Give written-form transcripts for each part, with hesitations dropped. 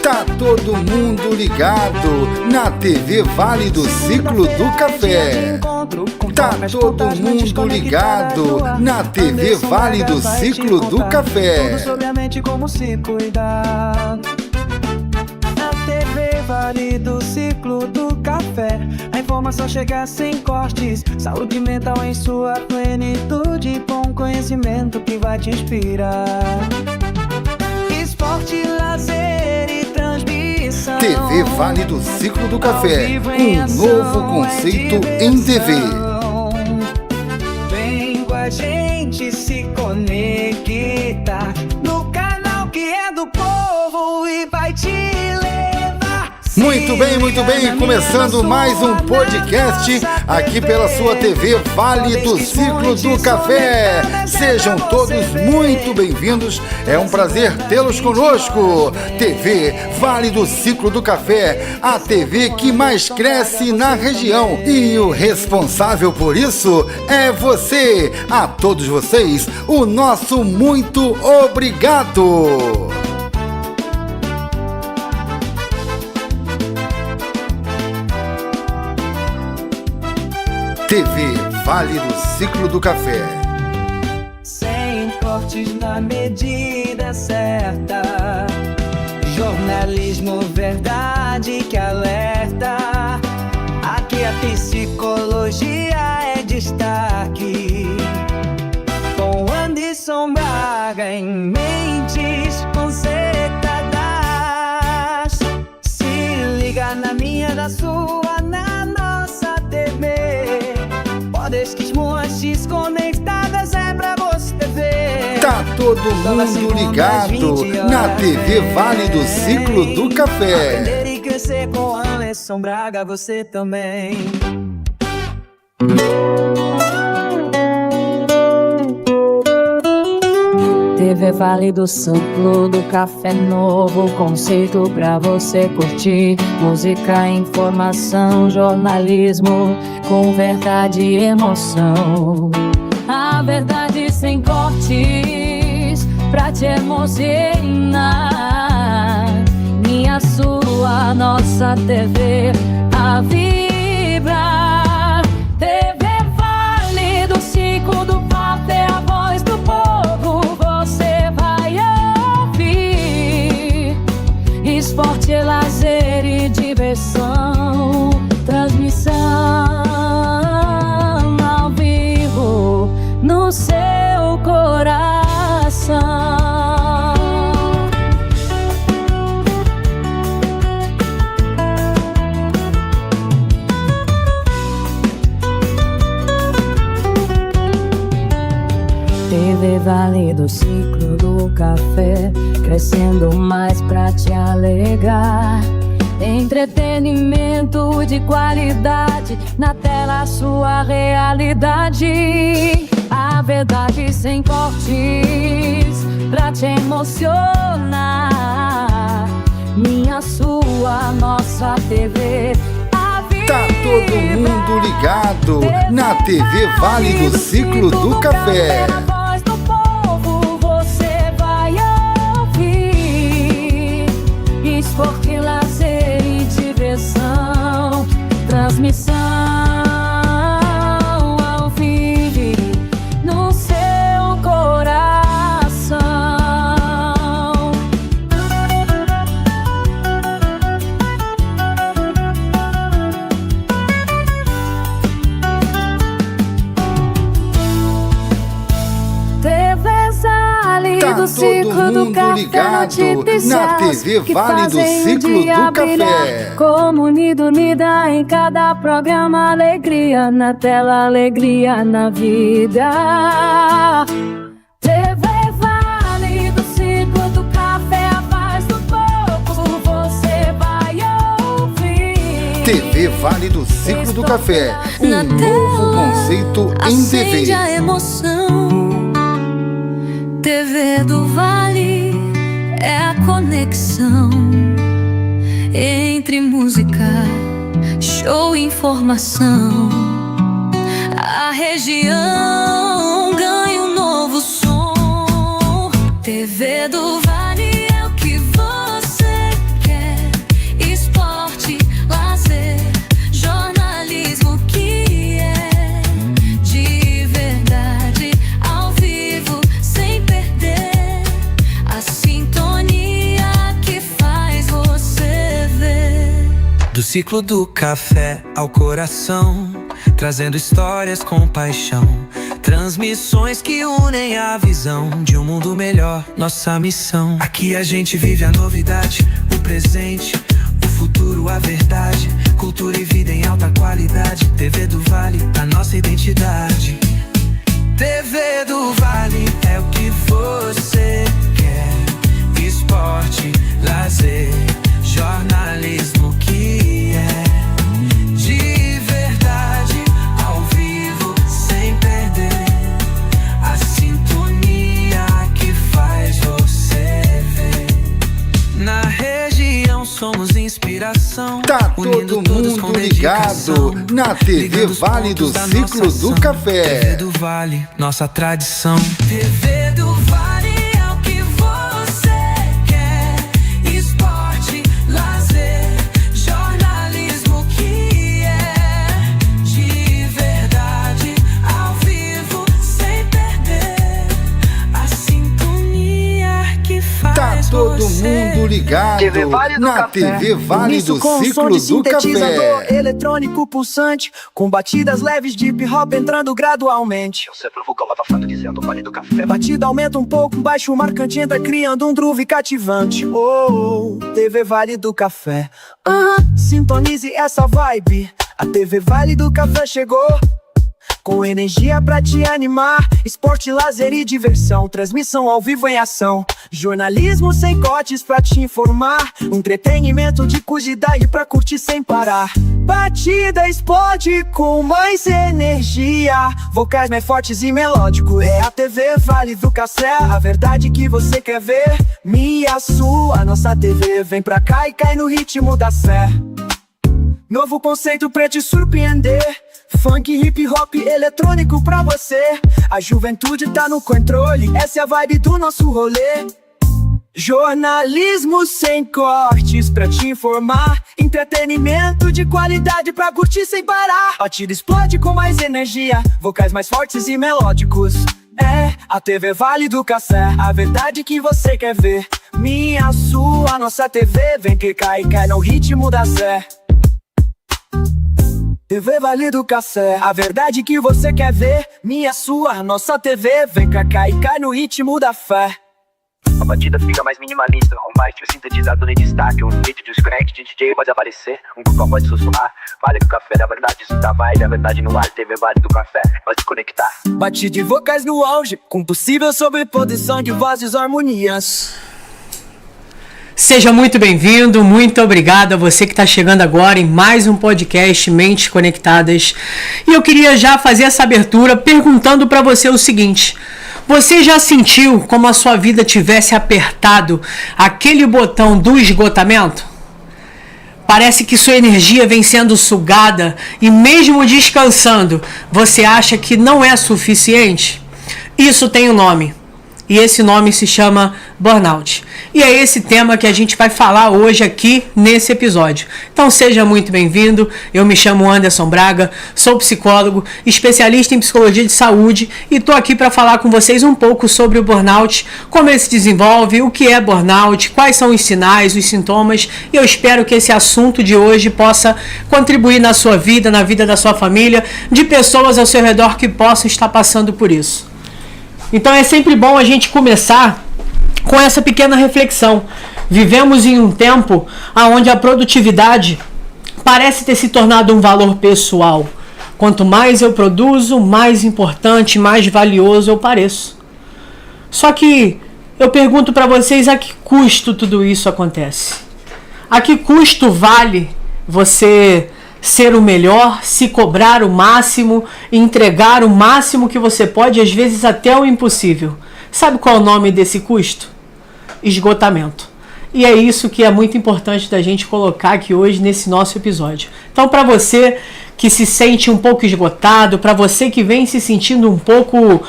Tá todo mundo ligado na TV Vale do Ciclo do Café. Tá todo mundo ligado na TV Vale do Ciclo do Café. Tudo sobre a mente, como se cuidar. Na TV Vale do Ciclo do Café, a informação chega sem cortes. Saúde mental em sua plenitude, bom conhecimento que vai te inspirar. Esporte, lazer e transmissão. TV Vale do Ciclo do Café, um novo conceito em TV. Vem com a gente se conectar no canal que é do povo e vai te levar. Muito bem, começando mais um podcast aqui pela sua TV Vale do Ciclo do Café. Sejam todos muito bem-vindos, é um prazer tê-los conosco. TV Vale do Ciclo do Café, a TV que mais cresce na região. E o responsável por isso é você. A todos vocês, o nosso muito obrigado. TV Vale do Ciclo do Café. Sem cortes na medida certa. Jornalismo, verdade que alerta. Aqui a psicologia é destaque. Com Anderson Braga em mentes conceitadas. Se liga na minha, da sua, na nossa TV. Desquismoas conectadas é pra você ver. Tá todo mundo ligado na TV Vale do Ciclo do Café. Aprender e crescer com Anderson Braga, você também. TV Vale do Ciclo do Café, novo conceito pra você curtir. Música, informação, jornalismo com verdade e emoção. A verdade sem cortes pra te emocionar. Minha, sua, nossa TV a vibrar. TV Vale do Ciclo do Café, a voz do povo você vai ouvir. Esporte, lazer e diversão. Transmissão ao vivo no seu coração. TV Vale do Ciclo do Café, crescendo mais pra te alegrar. Entretenimento de qualidade, na tela sua realidade. A verdade sem cortes pra te emocionar. Minha, sua, nossa TV. Tá todo mundo ligado na TV Vale do Ciclo do Café. A voz do povo você vai ouvir. Esporte, lazer e diversão. Transmissão ao vivo no seu coração. Tá todo mundo ligado na TV Vale do Ciclo do Café. Como unida em cada programa, alegria na tela, alegria na vida. TV Vale do Ciclo do Café, a voz do povo você vai ouvir. TV Vale do Ciclo do Café, um novo conceito em TV. Acende a emoção. TV do Vale é a conexão entre música, show e informação. A região ganha um novo som. TV do Vale é o que você quer. ciclo do café ao coração, trazendo histórias com paixão, transmissões que unem a visão de um mundo melhor, nossa missão. Aqui a gente vive a novidade, o presente, o futuro, a verdade, cultura e vida em alta qualidade. TV do Vale, a nossa identidade. TV do Vale é o que você quer. Esporte, lazer, jornalismo que é de verdade, ao vivo, sem perder a sintonia que faz você ver. Na região somos inspiração. Tá todo mundo ligado na TV Vale do Ciclo do Café. TV do Vale, nossa tradição. TV do Vale é o que você quer. Esporte, lazer, jornalismo que é de verdade, ao vivo, sem perder a sintonia que faz Tá todo você mundo ligado TV Vale do na Café. TV Vale Início do com som Ciclo de do sintetizador Café. eletrônico pulsante, com batidas leves de hip hop entrando gradualmente. Eu sempre vulcão abafado dizendo Vale do Café. Batida aumenta um pouco, um baixo marcante entra criando um groove cativante. Oh, TV Vale do Café. Sintonize essa vibe. A TV Vale do Café chegou, com energia pra te animar. Esporte, lazer e diversão, transmissão ao vivo em ação. Jornalismo sem cortes pra te informar. Entretenimento de qualidade pra curtir sem parar. Batida explode com mais energia, vocais mais fortes e melódico. É a TV Vale do Café, a verdade que você quer ver. Minha, sua, nossa TV. Vem pra cá e cai no ritmo da fé. Novo conceito pra te surpreender. Funk, hip hop, eletrônico pra você. A juventude tá no controle, essa é a vibe do nosso rolê. Jornalismo sem cortes pra te informar. Entretenimento de qualidade pra curtir sem parar. Batida explode com mais energia, vocais mais fortes e melódicos. É a TV Vale do Café, a verdade que você quer ver. Minha, sua, nossa TV. Vem que cai no ritmo da fé. TV Vale do Café, a verdade que você quer ver. Minha, sua, nossa TV. Vem cá e cai no ritmo da fé. A batida fica mais minimalista, um baixo sintetizador em destaque. Um beat de scratch de DJ pode aparecer, um vocal pode sussurrar. Vale do Café, da verdade, isso da vibe. A verdade no ar, TV Vale do Café, pode conectar. Batida de vocais no auge, com possível sobreposição de vozes e harmonias. Seja muito bem-vindo, muito obrigado a você que está chegando agora em mais um podcast Mentes Conectadas. E eu queria já fazer essa abertura perguntando para você o seguinte: você já sentiu como a sua vida tivesse apertado aquele botão do esgotamento? Parece que sua energia vem sendo sugada e mesmo descansando, você acha que não é suficiente? Isso tem um nome. E esse nome se chama burnout. E é esse tema que a gente vai falar hoje aqui nesse episódio. Então seja muito bem-vindo. Eu me chamo Anderson Braga, sou psicólogo, especialista em psicologia de saúde e estou aqui para falar com vocês um pouco sobre o burnout, como ele se desenvolve, o que é burnout, quais são os sinais, os sintomas. E eu espero que esse assunto de hoje possa contribuir na sua vida, na vida da sua família, de pessoas ao seu redor que possam estar passando por isso. Então é sempre bom a gente começar com essa pequena reflexão. Vivemos em um tempo onde a produtividade parece ter se tornado um valor pessoal. Quanto mais eu produzo, mais importante, mais valioso eu pareço. Só que eu pergunto para vocês, a que custo tudo isso acontece? A que custo vale você ser o melhor, se cobrar o máximo, entregar o máximo que você pode, às vezes até o impossível? Sabe qual é o nome desse custo? Esgotamento. E é isso que é muito importante da gente colocar aqui hoje nesse nosso episódio. Então, para você que se sente um pouco esgotado, para você que vem se sentindo um pouco...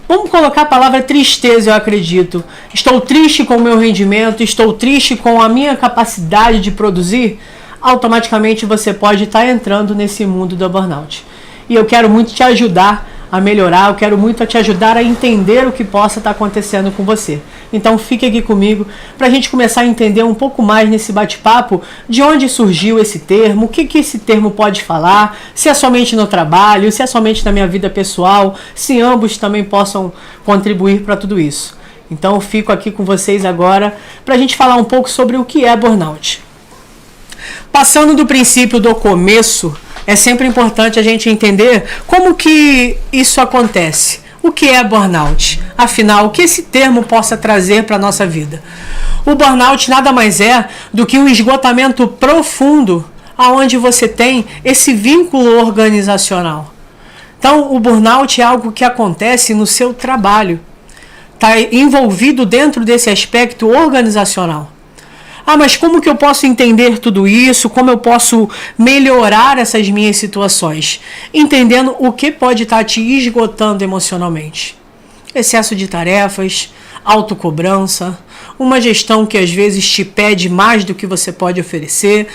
vamos colocar a palavra tristeza, eu acredito. Estou triste com o meu rendimento, estou triste com a minha capacidade de produzir. Automaticamente você pode estar entrando nesse mundo do burnout. E eu quero muito te ajudar a melhorar, eu quero muito te ajudar a entender o que possa estar acontecendo com você. Então fique aqui comigo para a gente começar a entender um pouco mais nesse bate-papo de onde surgiu esse termo, o que esse termo pode falar, se é somente no trabalho, se é somente na minha vida pessoal, se ambos também possam contribuir para tudo isso. Então eu fico aqui com vocês agora para a gente falar um pouco sobre o que é burnout. Passando do princípio do começo, é sempre importante a gente entender como que isso acontece. O que é burnout? Afinal, o que esse termo possa trazer para a nossa vida? O burnout nada mais é do que um esgotamento profundo aonde você tem esse vínculo organizacional. Então, o burnout é algo que acontece no seu trabalho. Está envolvido dentro desse aspecto organizacional. Ah, mas como que eu posso entender tudo isso? Como eu posso melhorar essas minhas situações? Entendendo o que pode estar te esgotando emocionalmente. Excesso de tarefas, autocobrança, uma gestão que às vezes te pede mais do que você pode oferecer,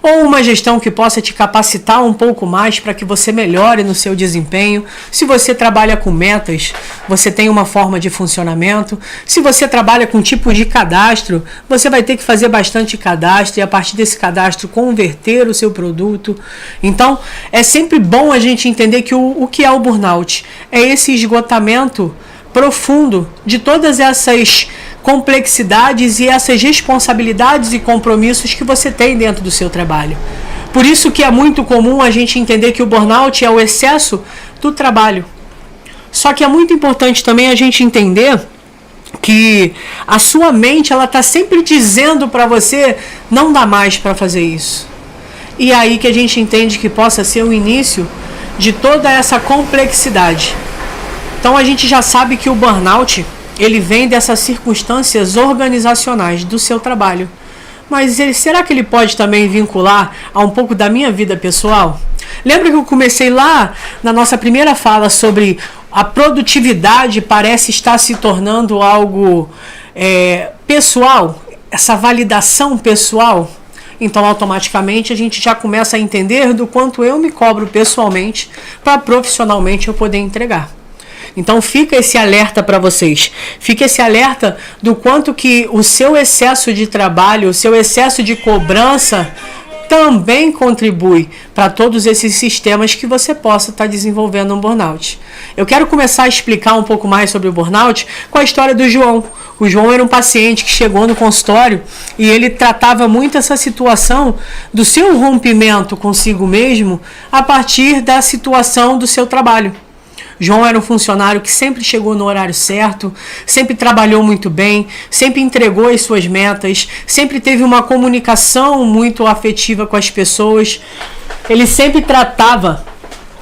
ou uma gestão que possa te capacitar um pouco mais para que você melhore no seu desempenho. Se você trabalha com metas, você tem uma forma de funcionamento. Se você trabalha com tipo de cadastro, você vai ter que fazer bastante cadastro e a partir desse cadastro converter o seu produto. Então, é sempre bom a gente entender que o que é o burnout? É esse esgotamento profundo de todas essas complexidades e essas responsabilidades e compromissos que você tem dentro do seu trabalho. Por isso que é muito comum a gente entender que o burnout é o excesso do trabalho. Só que é muito importante também a gente entender que a sua mente ela está sempre dizendo para você não dá mais para fazer isso. E é aí que a gente entende que possa ser o início de toda essa complexidade. Então a gente já sabe que o burnout ele vem dessas circunstâncias organizacionais do seu trabalho. Mas será que ele pode também vincular a um pouco da minha vida pessoal? Lembra que eu comecei lá na nossa primeira fala sobre a produtividade parece estar se tornando algo pessoal, essa validação pessoal? Então automaticamente a gente já começa a entender do quanto eu me cobro pessoalmente para profissionalmente eu poder entregar. Então fica esse alerta para vocês, fica esse alerta do quanto que o seu excesso de trabalho, o seu excesso de cobrança também contribui para todos esses sistemas que você possa estar desenvolvendo um burnout. Eu quero começar a explicar um pouco mais sobre o burnout com a história do João. O João era um paciente que chegou no consultório e ele tratava muito essa situação do seu rompimento consigo mesmo a partir da situação do seu trabalho. João era um funcionário que sempre chegou no horário certo, sempre trabalhou muito bem, sempre entregou as suas metas, sempre teve uma comunicação muito afetiva com as pessoas. Ele sempre tratava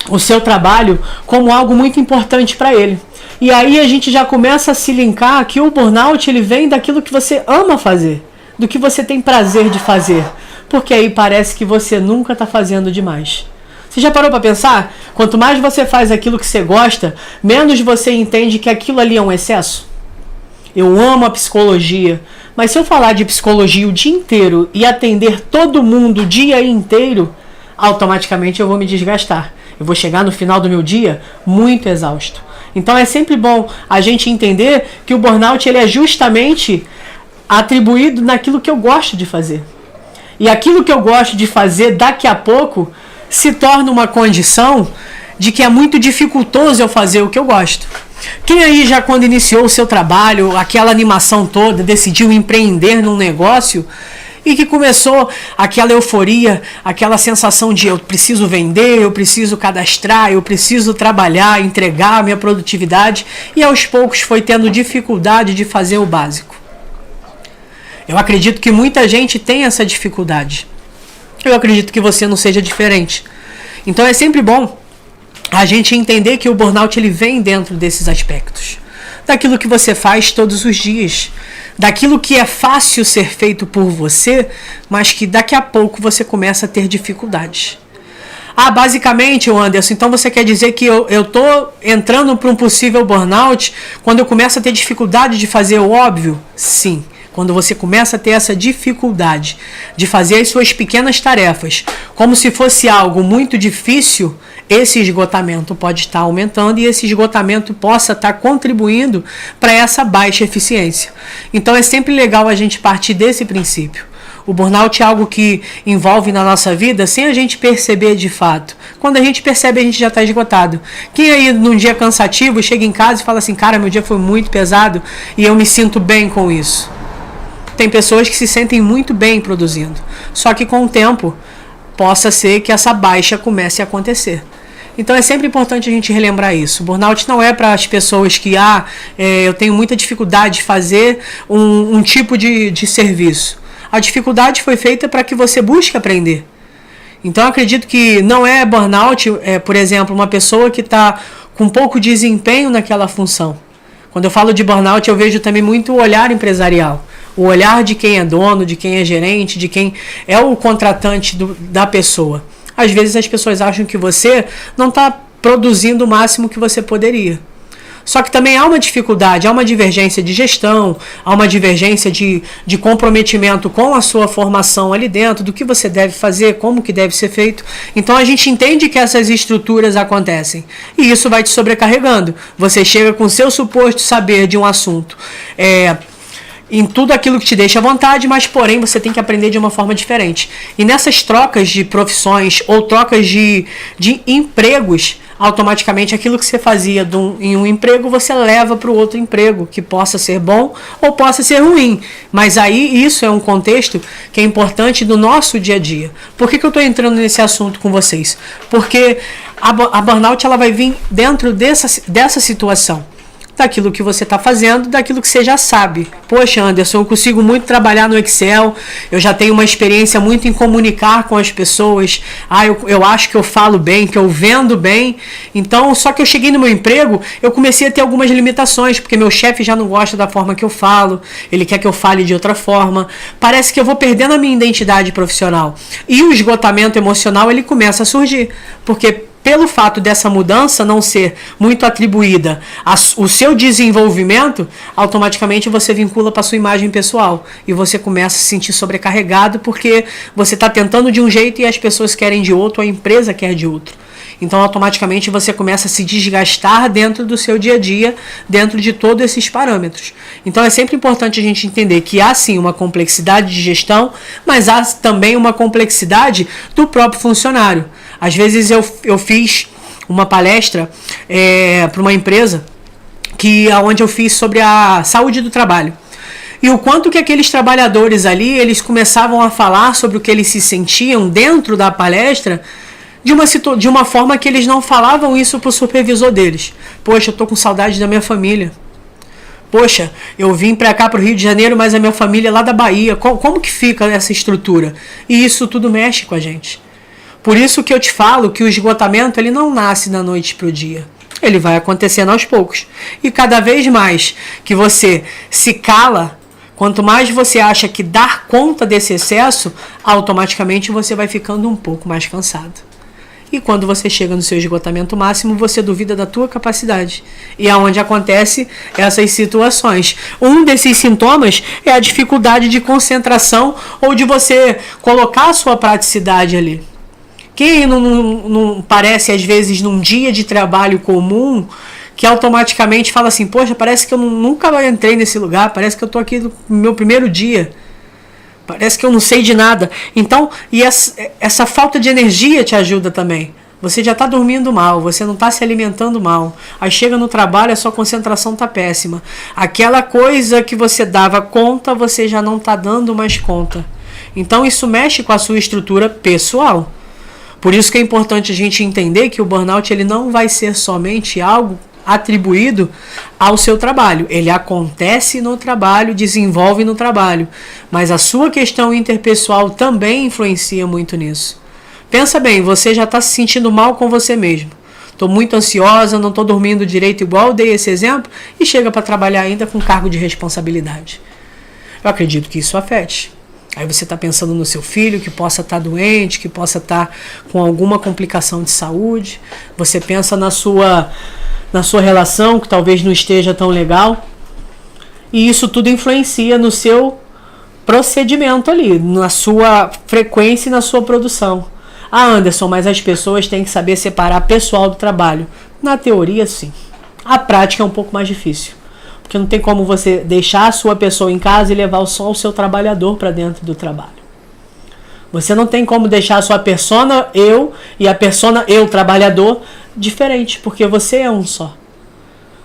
o seu trabalho como algo muito importante para ele. E aí a gente já começa a se linkar que o burnout ele vem daquilo que você ama fazer, do que você tem prazer de fazer, porque aí parece que você nunca está fazendo demais. Você já parou para pensar? Quanto mais você faz aquilo que você gosta, menos você entende que aquilo ali é um excesso? Eu amo a psicologia, mas se eu falar de psicologia o dia inteiro e atender todo mundo o dia inteiro, automaticamente eu vou me desgastar. Eu vou chegar no final do meu dia muito exausto. Então é sempre bom a gente entender que o burnout ele é justamente atribuído naquilo que eu gosto de fazer. E aquilo que eu gosto de fazer daqui a pouco se torna uma condição de que é muito dificultoso eu fazer o que eu gosto. Quem aí já quando iniciou o seu trabalho, aquela animação toda, decidiu empreender num negócio e que começou aquela euforia, aquela sensação de eu preciso vender, eu preciso cadastrar, eu preciso trabalhar, entregar a minha produtividade e aos poucos foi tendo dificuldade de fazer o básico. Eu acredito que muita gente tem essa dificuldade. Eu acredito que você não seja diferente. Então é sempre bom a gente entender que o burnout ele vem dentro desses aspectos. Daquilo que você faz todos os dias. Daquilo que é fácil ser feito por você, mas que daqui a pouco você começa a ter dificuldades. Ah, basicamente, Anderson, então você quer dizer que eu estou entrando para um possível burnout quando eu começo a ter dificuldade de fazer o óbvio? Sim. Quando você começa a ter essa dificuldade de fazer as suas pequenas tarefas como se fosse algo muito difícil, esse esgotamento pode estar aumentando e esse esgotamento possa estar contribuindo para essa baixa eficiência. Então é sempre legal a gente partir desse princípio. O burnout é algo que envolve na nossa vida sem a gente perceber de fato. Quando a gente percebe, a gente já está esgotado. Quem aí num dia cansativo chega em casa e fala assim, cara, meu dia foi muito pesado e eu me sinto bem com isso. Tem pessoas que se sentem muito bem produzindo. Só que com o tempo, possa ser que essa baixa comece a acontecer. Então é sempre importante a gente relembrar isso. O burnout não é para as pessoas que eu tenho muita dificuldade de fazer um tipo de serviço. A dificuldade foi feita para que você busque aprender. Então eu acredito que não é burnout, por exemplo, uma pessoa que está com pouco desempenho naquela função. Quando eu falo de burnout, eu vejo também muito o olhar empresarial. O olhar de quem é dono, de quem é gerente, de quem é o contratante da pessoa. Às vezes as pessoas acham que você não está produzindo o máximo que você poderia. Só que também há uma dificuldade, há uma divergência de gestão, há uma divergência de comprometimento com a sua formação ali dentro, do que você deve fazer, como que deve ser feito. Então a gente entende que essas estruturas acontecem e isso vai te sobrecarregando. Você chega com o seu suposto saber de um assunto, em tudo aquilo que te deixa à vontade, mas porém você tem que aprender de uma forma diferente. E nessas trocas de profissões ou trocas de empregos, automaticamente aquilo que você fazia em um emprego, você leva para o outro emprego, que possa ser bom ou possa ser ruim. Mas aí isso é um contexto que é importante do nosso dia a dia. Por que eu estou entrando nesse assunto com vocês? Porque a burnout ela vai vir dentro dessa situação. Daquilo que você está fazendo, daquilo que você já sabe. Poxa, Anderson, eu consigo muito trabalhar no Excel, eu já tenho uma experiência muito em comunicar com as pessoas, eu acho que eu falo bem, que eu vendo bem. Então, só que eu cheguei no meu emprego, eu comecei a ter algumas limitações, porque meu chefe já não gosta da forma que eu falo, ele quer que eu fale de outra forma. Parece que eu vou perdendo a minha identidade profissional. E o esgotamento emocional, ele começa a surgir, porque pelo fato dessa mudança não ser muito atribuída ao seu desenvolvimento, automaticamente você vincula para a sua imagem pessoal e você começa a se sentir sobrecarregado porque você está tentando de um jeito e as pessoas querem de outro, a empresa quer de outro. Então automaticamente você começa a se desgastar dentro do seu dia a dia, dentro de todos esses parâmetros. Então é sempre importante a gente entender que há sim uma complexidade de gestão, mas há também uma complexidade do próprio funcionário. Às vezes eu fiz uma palestra para uma empresa onde eu fiz sobre a saúde do trabalho. E o quanto que aqueles trabalhadores ali, eles começavam a falar sobre o que eles se sentiam dentro da palestra de uma forma que eles não falavam isso para o supervisor deles. Poxa, eu tô com saudade da minha família. Poxa, eu vim para cá, para o Rio de Janeiro, mas a minha família é lá da Bahia. Como que fica essa estrutura? E isso tudo mexe com a gente. Por isso que eu te falo que o esgotamento ele não nasce da noite para o dia. Ele vai acontecendo aos poucos. E cada vez mais que você se cala, quanto mais você acha que dar conta desse excesso, automaticamente você vai ficando um pouco mais cansado. E quando você chega no seu esgotamento máximo, você duvida da tua capacidade. E é onde acontece essas situações. Um desses sintomas é a dificuldade de concentração ou de você colocar a sua praticidade ali. Quem não parece, às vezes, num dia de trabalho comum, que automaticamente fala assim, poxa, parece que eu nunca entrei nesse lugar, parece que eu estou aqui no meu primeiro dia, parece que eu não sei de nada. Então, e essa falta de energia te ajuda também. Você já está dormindo mal, você não está se alimentando mal. Aí chega no trabalho, a sua concentração está péssima. Aquela coisa que você dava conta, você já não está dando mais conta. Então, isso mexe com a sua estrutura pessoal. Por isso que é importante a gente entender que o burnout ele não vai ser somente algo atribuído ao seu trabalho. Ele acontece no trabalho, desenvolve no trabalho. Mas a sua questão interpessoal também influencia muito nisso. Pensa bem, você já está se sentindo mal com você mesmo. Estou muito ansiosa, não estou dormindo direito igual eu dei esse exemplo e chega para trabalhar ainda com cargo de responsabilidade. Eu acredito que isso afete. Aí você está pensando no seu filho que possa estar doente, que possa estar com alguma complicação de saúde. Você pensa na sua relação que talvez não esteja tão legal. E isso tudo influencia no seu procedimento ali, na sua frequência e na sua produção. Ah, Anderson, mas as pessoas têm que saber separar pessoal do trabalho. Na teoria, sim. A prática é um pouco mais difícil. Porque não tem como você deixar a sua pessoa em casa e levar só o seu trabalhador para dentro do trabalho. Você não tem como deixar a sua persona eu e a persona eu trabalhador diferente, porque você é um só.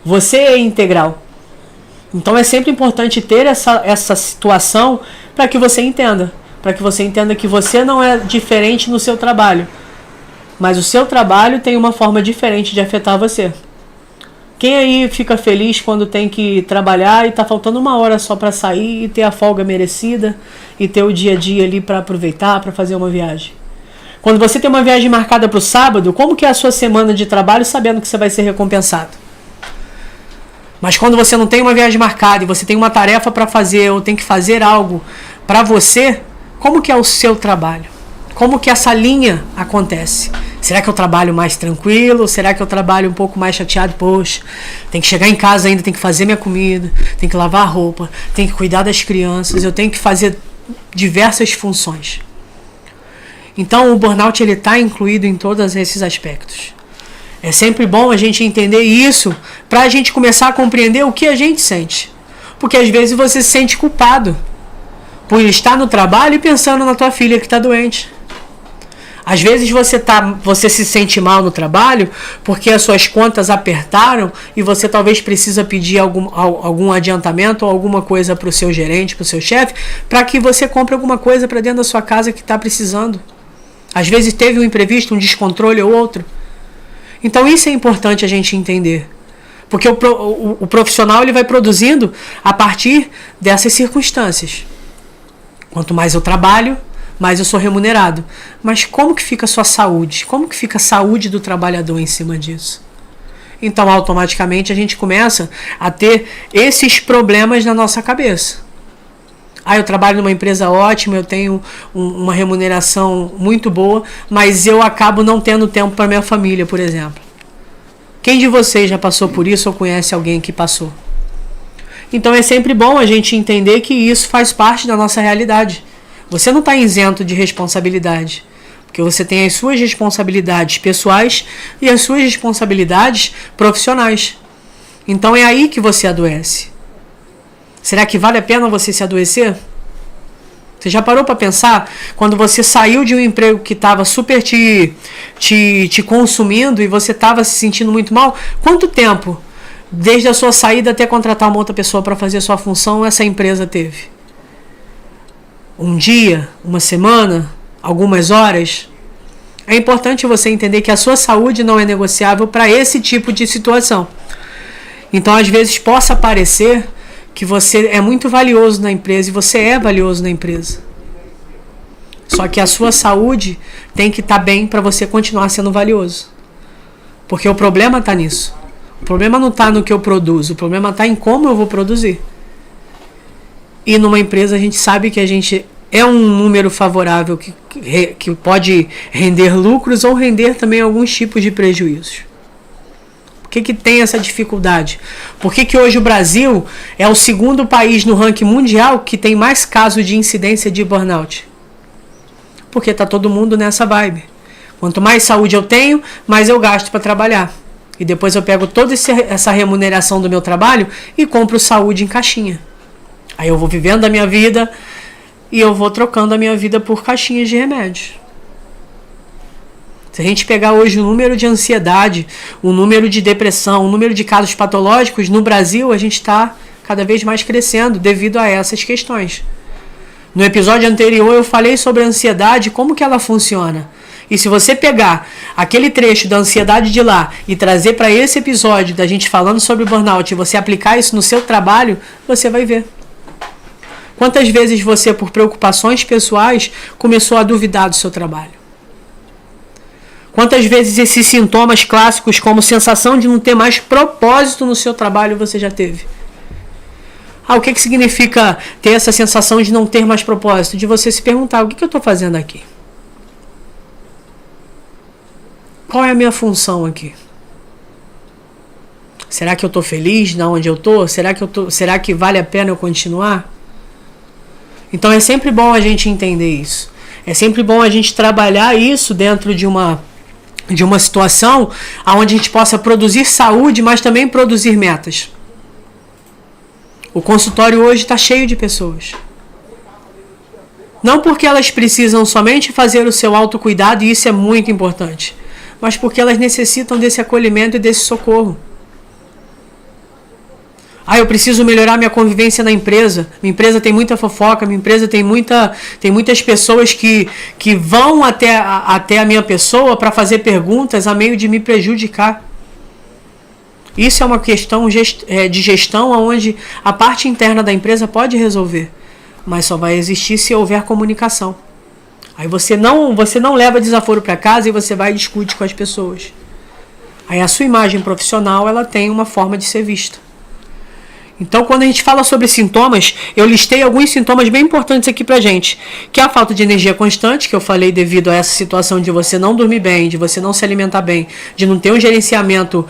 Você é integral. Então é sempre importante ter essa situação para que você entenda. Para que você entenda que você não é diferente no seu trabalho. Mas o seu trabalho tem uma forma diferente de afetar você. Quem aí fica feliz quando tem que trabalhar e tá faltando 1 hora só para sair e ter a folga merecida e ter o dia a dia ali para aproveitar, para fazer uma viagem? Quando você tem uma viagem marcada para o sábado, como que é a sua semana de trabalho sabendo que você vai ser recompensado? Mas quando você não tem uma viagem marcada e você tem uma tarefa para fazer ou tem que fazer algo para você, como que é o seu trabalho? Como que essa linha acontece? Será que eu trabalho mais tranquilo? Será que eu trabalho um pouco mais chateado? Poxa, tem que chegar em casa ainda, tem que fazer minha comida, tem que lavar a roupa, tem que cuidar das crianças, eu tenho que fazer diversas funções. Então o burnout ele está incluído em todos esses aspectos. É sempre bom a gente entender isso para a gente começar a compreender o que a gente sente. Porque às vezes você se sente culpado por estar no trabalho e pensando na tua filha que está doente. Às vezes você se sente mal no trabalho porque as suas contas apertaram e você talvez precisa pedir algum adiantamento ou alguma coisa para o seu gerente, para o seu chefe, para que você compre alguma coisa para dentro da sua casa que está precisando. Às vezes teve um imprevisto, um descontrole ou outro. Então isso é importante a gente entender. Porque o profissional ele vai produzindo a partir dessas circunstâncias. Quanto mais eu trabalho, mais eu sou remunerado. Mas como que fica a sua saúde? Como que fica a saúde do trabalhador em cima disso? Então, automaticamente, a gente começa a ter esses problemas na nossa cabeça. Ah, eu trabalho numa empresa ótima, eu tenho uma remuneração muito boa, mas eu acabo não tendo tempo para minha família, por exemplo. Quem de vocês já passou por isso ou conhece alguém que passou? Então, é sempre bom a gente entender que isso faz parte da nossa realidade. Você não está isento de responsabilidade, porque você tem as suas responsabilidades pessoais e as suas responsabilidades profissionais. Então é aí que você adoece. Será que vale a pena você se adoecer? Você já parou para pensar? Quando você saiu de um emprego que estava super te consumindo e você estava se sentindo muito mal, quanto tempo, desde a sua saída até contratar uma outra pessoa para fazer a sua função, essa empresa teve? Um dia, uma semana, algumas horas? É importante você entender que a sua saúde não é negociável para esse tipo de situação. Então, às vezes, possa parecer que você é muito valioso na empresa e você é valioso na empresa. Só que a sua saúde tem que estar bem para você continuar sendo valioso. Porque o problema está nisso. O problema não está no que eu produzo, o problema está em como eu vou produzir. E numa empresa a gente sabe que a gente é um número favorável que pode render lucros ou render também alguns tipos de prejuízos. Por que tem essa dificuldade? Por que hoje o Brasil é o segundo país no ranking mundial que tem mais casos de incidência de burnout? Porque está todo mundo nessa vibe. Quanto mais saúde eu tenho, mais eu gasto para trabalhar. E depois eu pego toda essa remuneração do meu trabalho e compro saúde em caixinha. Aí eu vou vivendo a minha vida e eu vou trocando a minha vida por caixinhas de remédios. Se a gente pegar hoje o número de ansiedade, o número de depressão, o número de casos patológicos, no Brasil a gente está cada vez mais crescendo devido a essas questões. No episódio anterior eu falei sobre a ansiedade, como que ela funciona. E se você pegar aquele trecho da ansiedade de lá e trazer para esse episódio da gente falando sobre o burnout e você aplicar isso no seu trabalho, você vai ver. Quantas vezes você, por preocupações pessoais, começou a duvidar do seu trabalho? Quantas vezes esses sintomas clássicos, como sensação de não ter mais propósito no seu trabalho, você já teve? O que significa ter essa sensação de não ter mais propósito? De você se perguntar, o que eu estou fazendo aqui? Qual é a minha função aqui? Será que eu estou feliz na onde eu estou? Será que vale a pena eu continuar? Então é sempre bom a gente entender isso. É sempre bom a gente trabalhar isso dentro de uma situação onde a gente possa produzir saúde, mas também produzir metas. O consultório hoje está cheio de pessoas. Não porque elas precisam somente fazer o seu autocuidado, e isso é muito importante, mas porque elas necessitam desse acolhimento e desse socorro. Eu preciso melhorar minha convivência na empresa. Minha empresa tem muita fofoca, minha empresa tem muitas pessoas que vão até a minha pessoa para fazer perguntas a meio de me prejudicar. Isso é uma questão de gestão onde a parte interna da empresa pode resolver, mas só vai existir se houver comunicação. Aí você não leva desaforo para casa e você vai e discute com as pessoas. Aí a sua imagem profissional ela tem uma forma de ser vista. Então, quando a gente fala sobre sintomas, eu listei alguns sintomas bem importantes aqui pra gente, que é a falta de energia constante, que eu falei devido a essa situação de você não dormir bem, de você não se alimentar bem, de não ter um gerenciamento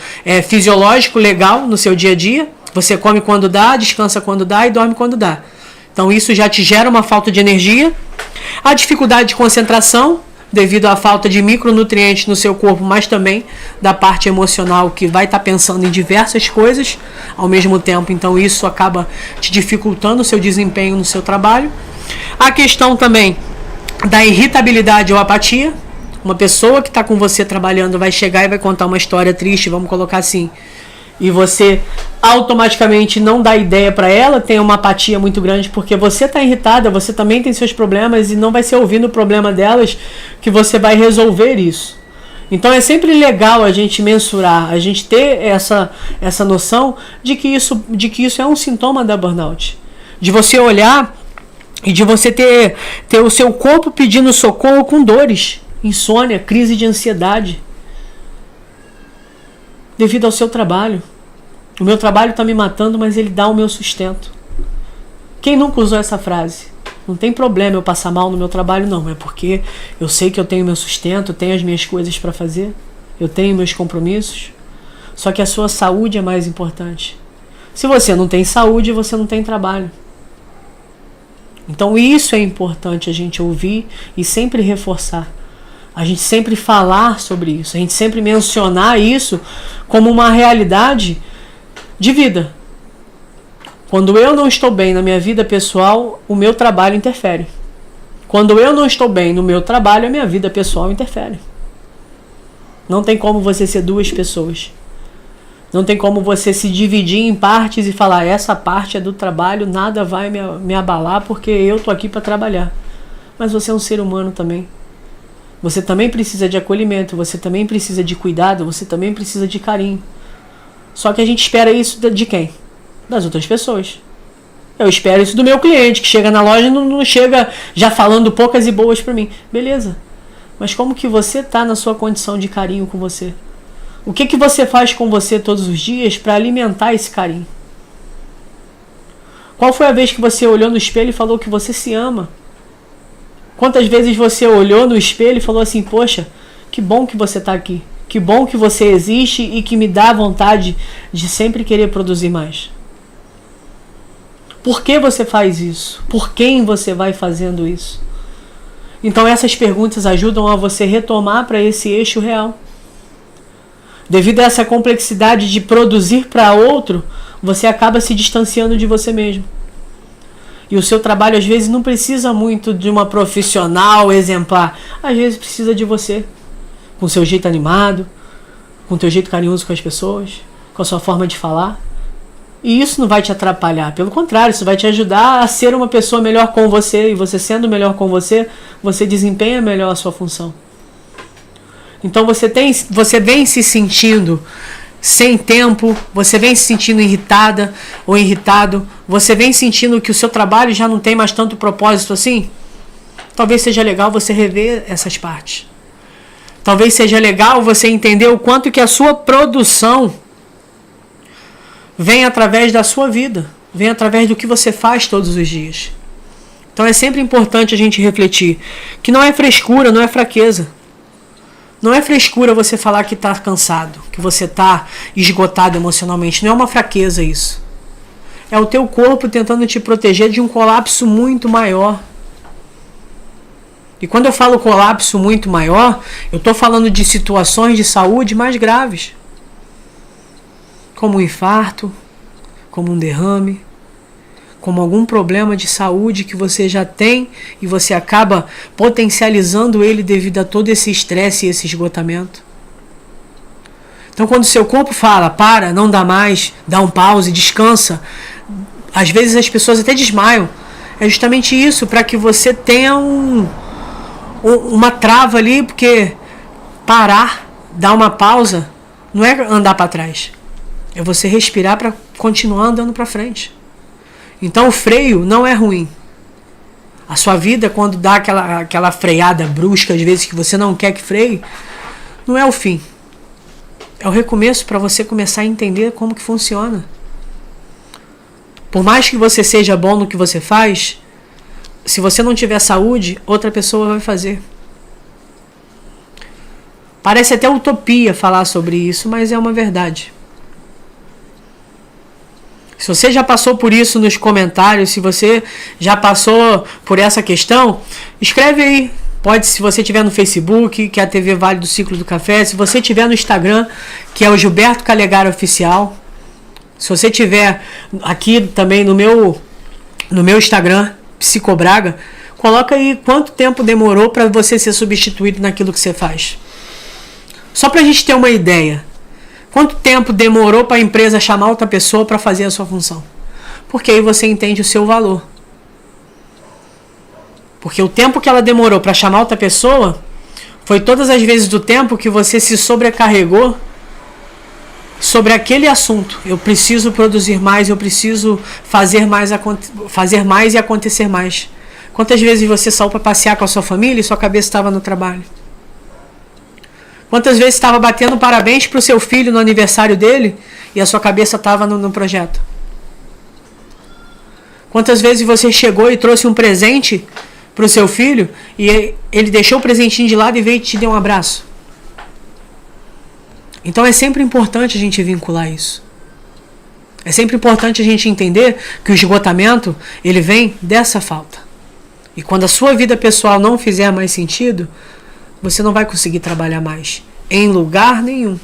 fisiológico legal no seu dia a dia. Você come quando dá, descansa quando dá e dorme quando dá. Então, isso já te gera uma falta de energia. A dificuldade de concentração, devido à falta de micronutrientes no seu corpo, mas também da parte emocional, que vai estar pensando em diversas coisas ao mesmo tempo. Então isso acaba te dificultando o seu desempenho no seu trabalho. A questão também da irritabilidade ou apatia. Uma pessoa que está com você trabalhando vai chegar e vai contar uma história triste, vamos colocar assim, e você automaticamente não dá ideia para ela, tem uma apatia muito grande, porque você está irritada, você também tem seus problemas e não vai ser ouvindo o problema delas que você vai resolver isso. Então é sempre legal a gente mensurar, a gente ter essa noção de que isso é um sintoma da burnout. De você olhar e de você ter o seu corpo pedindo socorro com dores, insônia, crise de ansiedade, devido ao seu trabalho. O meu trabalho está me matando, mas ele dá o meu sustento. Quem nunca usou essa frase? Não tem problema eu passar mal no meu trabalho, não. É porque eu sei que eu tenho meu sustento, eu tenho as minhas coisas para fazer, eu tenho meus compromissos. Só que a sua saúde é mais importante. Se você não tem saúde, você não tem trabalho. Então isso é importante a gente ouvir e sempre reforçar. A gente sempre falar sobre isso, a gente sempre mencionar isso como uma realidade de vida. Quando eu não estou bem na minha vida pessoal, o meu trabalho interfere. Quando eu não estou bem no meu trabalho, a minha vida pessoal interfere. Não tem como você ser duas pessoas. Não tem como você se dividir em partes e falar, essa parte é do trabalho, nada vai me abalar porque eu estou aqui para trabalhar. Mas você é um ser humano também. Você também precisa de acolhimento, você também precisa de cuidado, você também precisa de carinho. Só que a gente espera isso de quem? Das outras pessoas. Eu espero isso do meu cliente, que chega na loja e não chega já falando poucas e boas para mim. Beleza. Mas como que você está na sua condição de carinho com você? O que você faz com você todos os dias para alimentar esse carinho? Qual foi a vez que você olhou no espelho e falou que você se ama? Quantas vezes você olhou no espelho e falou assim, poxa, que bom que você está aqui. Que bom que você existe e que me dá vontade de sempre querer produzir mais. Por que você faz isso? Por quem você vai fazendo isso? Então essas perguntas ajudam a você retomar para esse eixo real. Devido a essa complexidade de produzir para outro, você acaba se distanciando de você mesmo. E o seu trabalho às vezes não precisa muito de uma profissional exemplar. Às vezes precisa de você. Com o seu jeito animado, com o teu jeito carinhoso com as pessoas, com a sua forma de falar. E isso não vai te atrapalhar. Pelo contrário, isso vai te ajudar a ser uma pessoa melhor com você. E você sendo melhor com você, você desempenha melhor a sua função. Então você vem se sentindo sem tempo, você vem se sentindo irritada ou irritado, você vem sentindo que o seu trabalho já não tem mais tanto propósito assim. Talvez seja legal você rever essas partes. Talvez seja legal você entender o quanto que a sua produção vem através da sua vida, vem através do que você faz todos os dias. Então é sempre importante a gente refletir que não é frescura, não é fraqueza. Não é frescura você falar que está cansado, que você está esgotado emocionalmente. Não é uma fraqueza isso. É o teu corpo tentando te proteger de um colapso muito maior. E quando eu falo colapso muito maior, eu estou falando de situações de saúde mais graves. Como um infarto, como um derrame, como algum problema de saúde que você já tem e você acaba potencializando ele devido a todo esse estresse e esse esgotamento. Então quando o seu corpo fala, para, não dá mais, dá um pause, descansa, às vezes as pessoas até desmaiam. É justamente isso, para que você tenha uma trava ali, porque parar, dar uma pausa, não é andar para trás. É você respirar para continuar andando para frente. Então o freio não é ruim. A sua vida, quando dá aquela freada brusca, às vezes que você não quer que freie, não é o fim. É o recomeço para você começar a entender como que funciona. Por mais que você seja bom no que você faz, se você não tiver saúde, outra pessoa vai fazer. Parece até utopia falar sobre isso, mas é uma verdade. Se você já passou por isso nos comentários, se você já passou por essa questão, escreve aí. Pode, se você tiver no Facebook, que é a TV Vale do Ciclo do Café. Se você tiver no Instagram, que é o Gilberto Calegari Oficial. Se você tiver aqui também no meu Instagram, Psicobraga, coloca aí quanto tempo demorou para você ser substituído naquilo que você faz. Só para a gente ter uma ideia. Quanto tempo demorou para a empresa chamar outra pessoa para fazer a sua função? Porque aí você entende o seu valor. Porque o tempo que ela demorou para chamar outra pessoa foi todas as vezes do tempo que você se sobrecarregou sobre aquele assunto. Eu preciso produzir mais, eu preciso fazer mais e acontecer mais. Quantas vezes você saiu para passear com a sua família e sua cabeça estava no trabalho? Quantas vezes estava batendo parabéns para o seu filho no aniversário dele e a sua cabeça estava no projeto? Quantas vezes você chegou e trouxe um presente para o seu filho e ele deixou o presentinho de lado e veio e te deu um abraço? Então é sempre importante a gente vincular isso. É sempre importante a gente entender que o esgotamento, ele vem dessa falta. E quando a sua vida pessoal não fizer mais sentido, você não vai conseguir trabalhar mais, em lugar nenhum.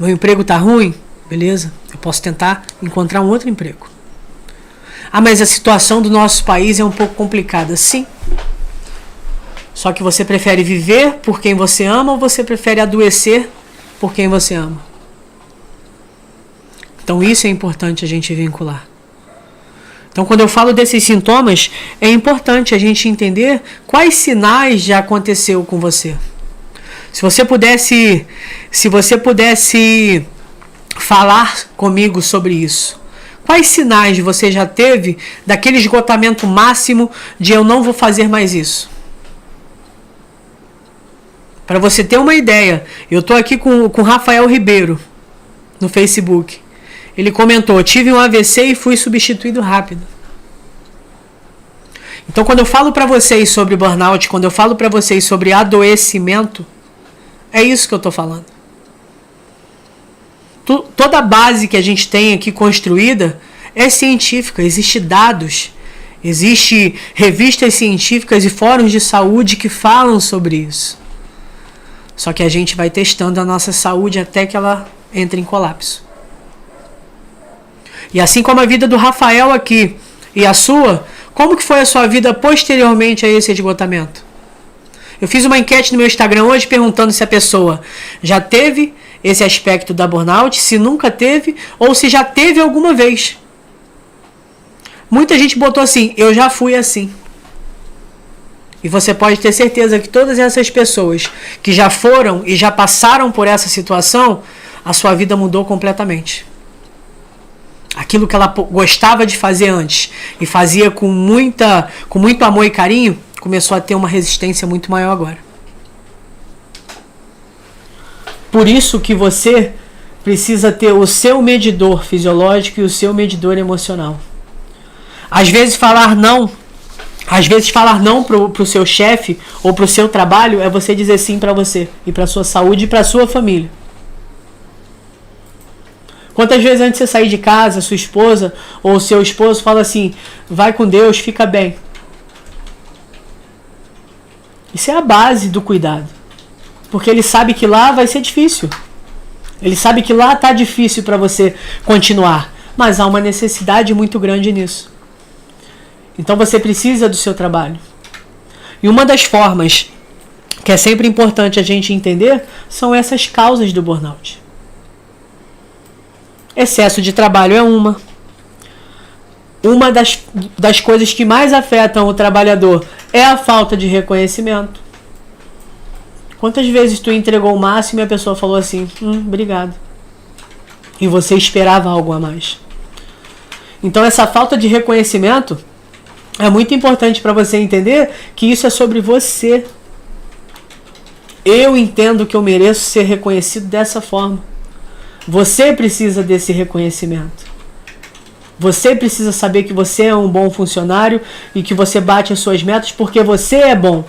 Meu emprego está ruim? Beleza, eu posso tentar encontrar um outro emprego. Ah, mas a situação do nosso país é um pouco complicada. Sim. Só que você prefere viver por quem você ama ou você prefere adoecer por quem você ama? Então isso é importante a gente vincular. Então quando eu falo desses sintomas, é importante a gente entender quais sinais já aconteceu com você. Se você pudesse falar comigo sobre isso. Quais sinais você já teve daquele esgotamento máximo de eu não vou fazer mais isso? Para você ter uma ideia, eu estou aqui com Rafael Ribeiro no Facebook. Ele comentou, tive um AVC e fui substituído rápido. Então quando eu falo para vocês sobre burnout, quando eu falo para vocês sobre adoecimento, é isso que eu estou falando. Toda a base que a gente tem aqui construída é científica, existe dados, existe revistas científicas e fóruns de saúde que falam sobre isso. Só que a gente vai testando a nossa saúde até que ela entre em colapso. E assim como a vida do Rafael aqui e a sua, como que foi a sua vida posteriormente a esse esgotamento? Eu fiz uma enquete no meu Instagram hoje perguntando se a pessoa já teve esse aspecto da burnout, se nunca teve ou se já teve alguma vez. Muita gente botou assim, eu já fui assim. E você pode ter certeza que todas essas pessoas que já foram e já passaram por essa situação, a sua vida mudou completamente. Aquilo que ela gostava de fazer antes e fazia com muito amor e carinho, começou a ter uma resistência muito maior agora. Por isso que você precisa ter o seu medidor fisiológico e o seu medidor emocional. Às vezes falar não pro seu chefe ou pro seu trabalho é você dizer sim para você e para sua saúde e para sua família. Quantas vezes antes de você sair de casa, sua esposa ou seu esposo fala assim, vai com Deus, fica bem. Isso é a base do cuidado. Porque ele sabe que lá vai ser difícil. Ele sabe que lá está difícil para você continuar. Mas há uma necessidade muito grande nisso. Então você precisa do seu trabalho. E uma das formas que é sempre importante a gente entender são essas causas do burnout. Excesso de trabalho é uma. Uma das coisas que mais afetam o trabalhador é a falta de reconhecimento. Quantas vezes tu entregou o máximo e a pessoa falou assim, obrigado. E você esperava algo a mais. Então essa falta de reconhecimento é muito importante para você entender que isso é sobre você. Eu entendo que eu mereço ser reconhecido dessa forma. Você precisa desse reconhecimento. Você precisa saber que você é um bom funcionário e que você bate as suas metas porque você é bom.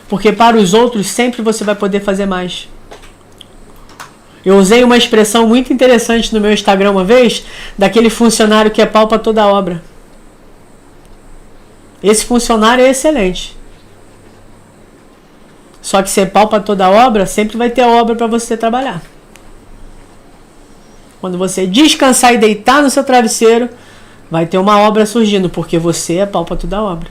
Porque para os outros sempre você vai poder fazer mais. Eu usei uma expressão muito interessante no meu Instagram uma vez, daquele funcionário que é pau para toda obra. Esse funcionário é excelente. Só que ser pau para toda obra, sempre vai ter obra para você trabalhar. Quando você descansar e deitar no seu travesseiro, vai ter uma obra surgindo, porque você é pau para toda obra.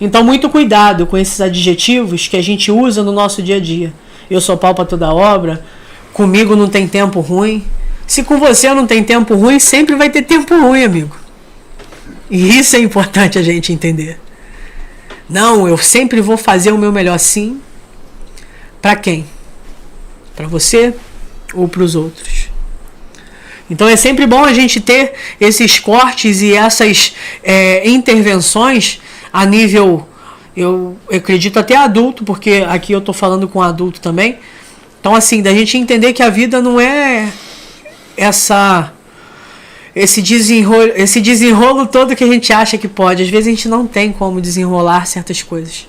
Então, muito cuidado com esses adjetivos que a gente usa no nosso dia a dia. Eu sou pau para toda obra, comigo não tem tempo ruim. Se com você não tem tempo ruim, sempre vai ter tempo ruim, amigo. E isso é importante a gente entender. Não, eu sempre vou fazer o meu melhor sim. Para quem? Para você ou para os outros? Então é sempre bom a gente ter esses cortes e essas intervenções a nível, eu acredito até adulto, porque aqui eu estou falando com adulto também. Então assim, da gente entender que a vida não é esse desenrolo todo que a gente acha que pode. Às vezes a gente não tem como desenrolar certas coisas.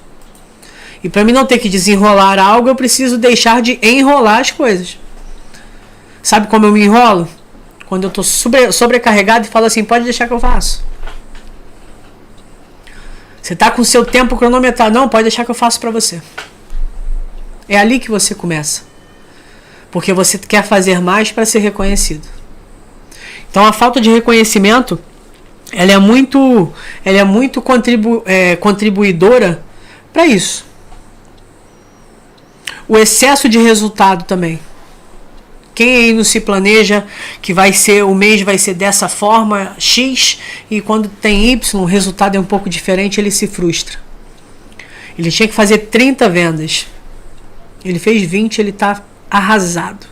E para mim não ter que desenrolar algo, eu preciso deixar de enrolar as coisas. Sabe como eu me enrolo? Quando eu estou sobrecarregado e falo assim, pode deixar que eu faço. Você está com o seu tempo cronometrado. Não, pode deixar que eu faço para você. É ali que você começa. Porque você quer fazer mais para ser reconhecido. Então a falta de reconhecimento, ela é muito contribuidora para isso. O excesso de resultado também. Quem aí não se planeja que o mês vai ser dessa forma X e quando tem Y, o resultado é um pouco diferente, ele se frustra. Ele tinha que fazer 30 vendas. Ele fez 20, ele está arrasado.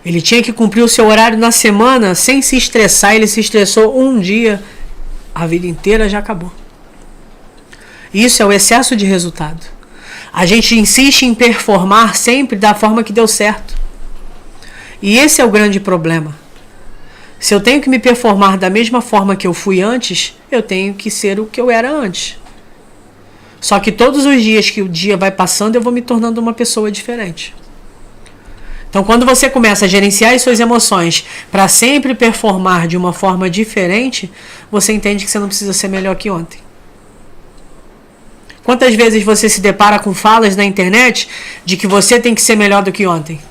Ele tinha que cumprir o seu horário na semana sem se estressar. Ele se estressou um dia, a vida inteira já acabou. Isso é o excesso de resultado. A gente insiste em performar sempre da forma que deu certo. E esse é o grande problema. Se eu tenho que me performar da mesma forma que eu fui antes, eu tenho que ser o que eu era antes. Só que todos os dias que o dia vai passando, eu vou me tornando uma pessoa diferente. Então, quando você começa a gerenciar as suas emoções para sempre performar de uma forma diferente, você entende que você não precisa ser melhor que ontem. Quantas vezes você se depara com falas na internet de que você tem que ser melhor do que ontem?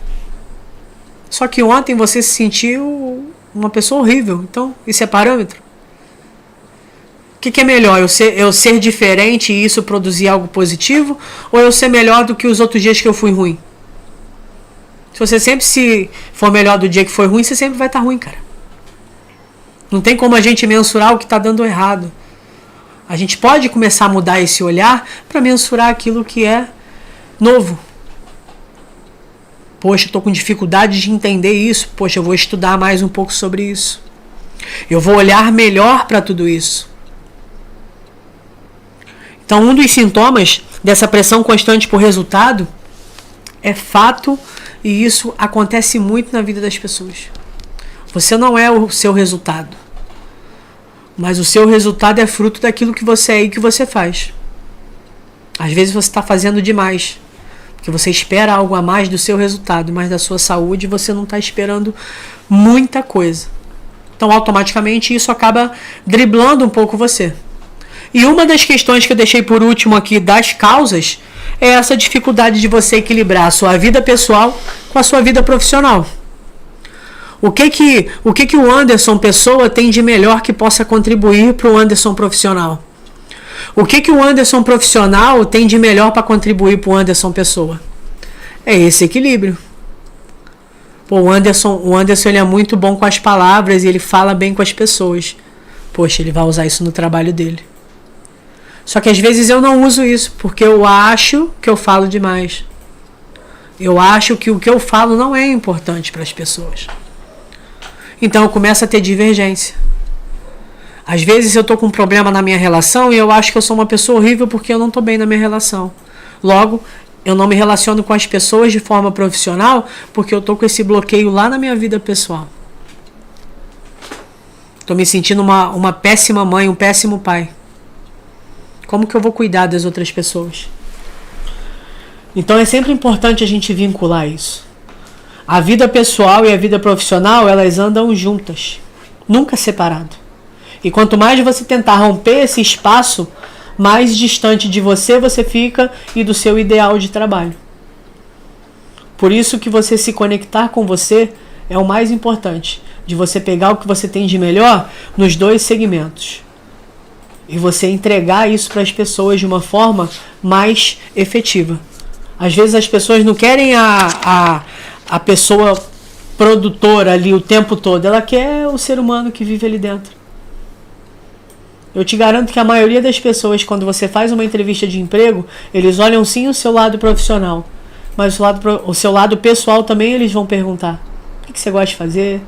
Só que ontem você se sentiu uma pessoa horrível. Então, isso é parâmetro? O que é melhor? Eu ser diferente e isso produzir algo positivo? Ou eu ser melhor do que os outros dias que eu fui ruim? Se você sempre se for melhor do dia que foi ruim, você sempre vai estar ruim, cara. Não tem como a gente mensurar o que está dando errado. A gente pode começar a mudar esse olhar para mensurar aquilo que é novo. Poxa, eu estou com dificuldade de entender isso. Poxa, eu vou estudar mais um pouco sobre isso. Eu vou olhar melhor para tudo isso. Então, um dos sintomas dessa pressão constante por resultado é fato, e isso acontece muito na vida das pessoas. Você não é o seu resultado. Mas o seu resultado é fruto daquilo que você é e que você faz. Às vezes você está fazendo demais. Porque você espera algo a mais do seu resultado, mas da sua saúde você não está esperando muita coisa. Então automaticamente isso acaba driblando um pouco você. E uma das questões que eu deixei por último aqui das causas é essa dificuldade de você equilibrar a sua vida pessoal com a sua vida profissional. O que o Anderson pessoa tem de melhor que possa contribuir para o Anderson profissional? O que o Anderson profissional tem de melhor para contribuir para o Anderson pessoa? É esse equilíbrio. Pô, o Anderson ele é muito bom com as palavras e ele fala bem com as pessoas. Poxa, ele vai usar isso no trabalho dele. Só que às vezes eu não uso isso, porque eu acho que eu falo demais. Eu acho que o que eu falo não é importante para as pessoas. Então eu começo a ter divergência. Às vezes eu estou com um problema na minha relação e eu acho que eu sou uma pessoa horrível porque eu não estou bem na minha relação. Logo, eu não me relaciono com as pessoas de forma profissional porque eu estou com esse bloqueio lá na minha vida pessoal. Estou me sentindo uma péssima mãe, um péssimo pai. Como que eu vou cuidar das outras pessoas? Então é sempre importante a gente vincular isso. A vida pessoal e a vida profissional, elas andam juntas, nunca separado. E quanto mais você tentar romper esse espaço, mais distante de você fica e do seu ideal de trabalho. Por isso que você se conectar com você é o mais importante, de você pegar o que você tem de melhor nos dois segmentos. E você entregar isso para as pessoas de uma forma mais efetiva. Às vezes as pessoas não querem a pessoa produtora ali o tempo todo. Ela quer o ser humano que vive ali dentro. Eu te garanto que a maioria das pessoas, quando você faz uma entrevista de emprego, eles olham sim o seu lado profissional. Mas o seu lado pessoal também eles vão perguntar. O que você gosta de fazer?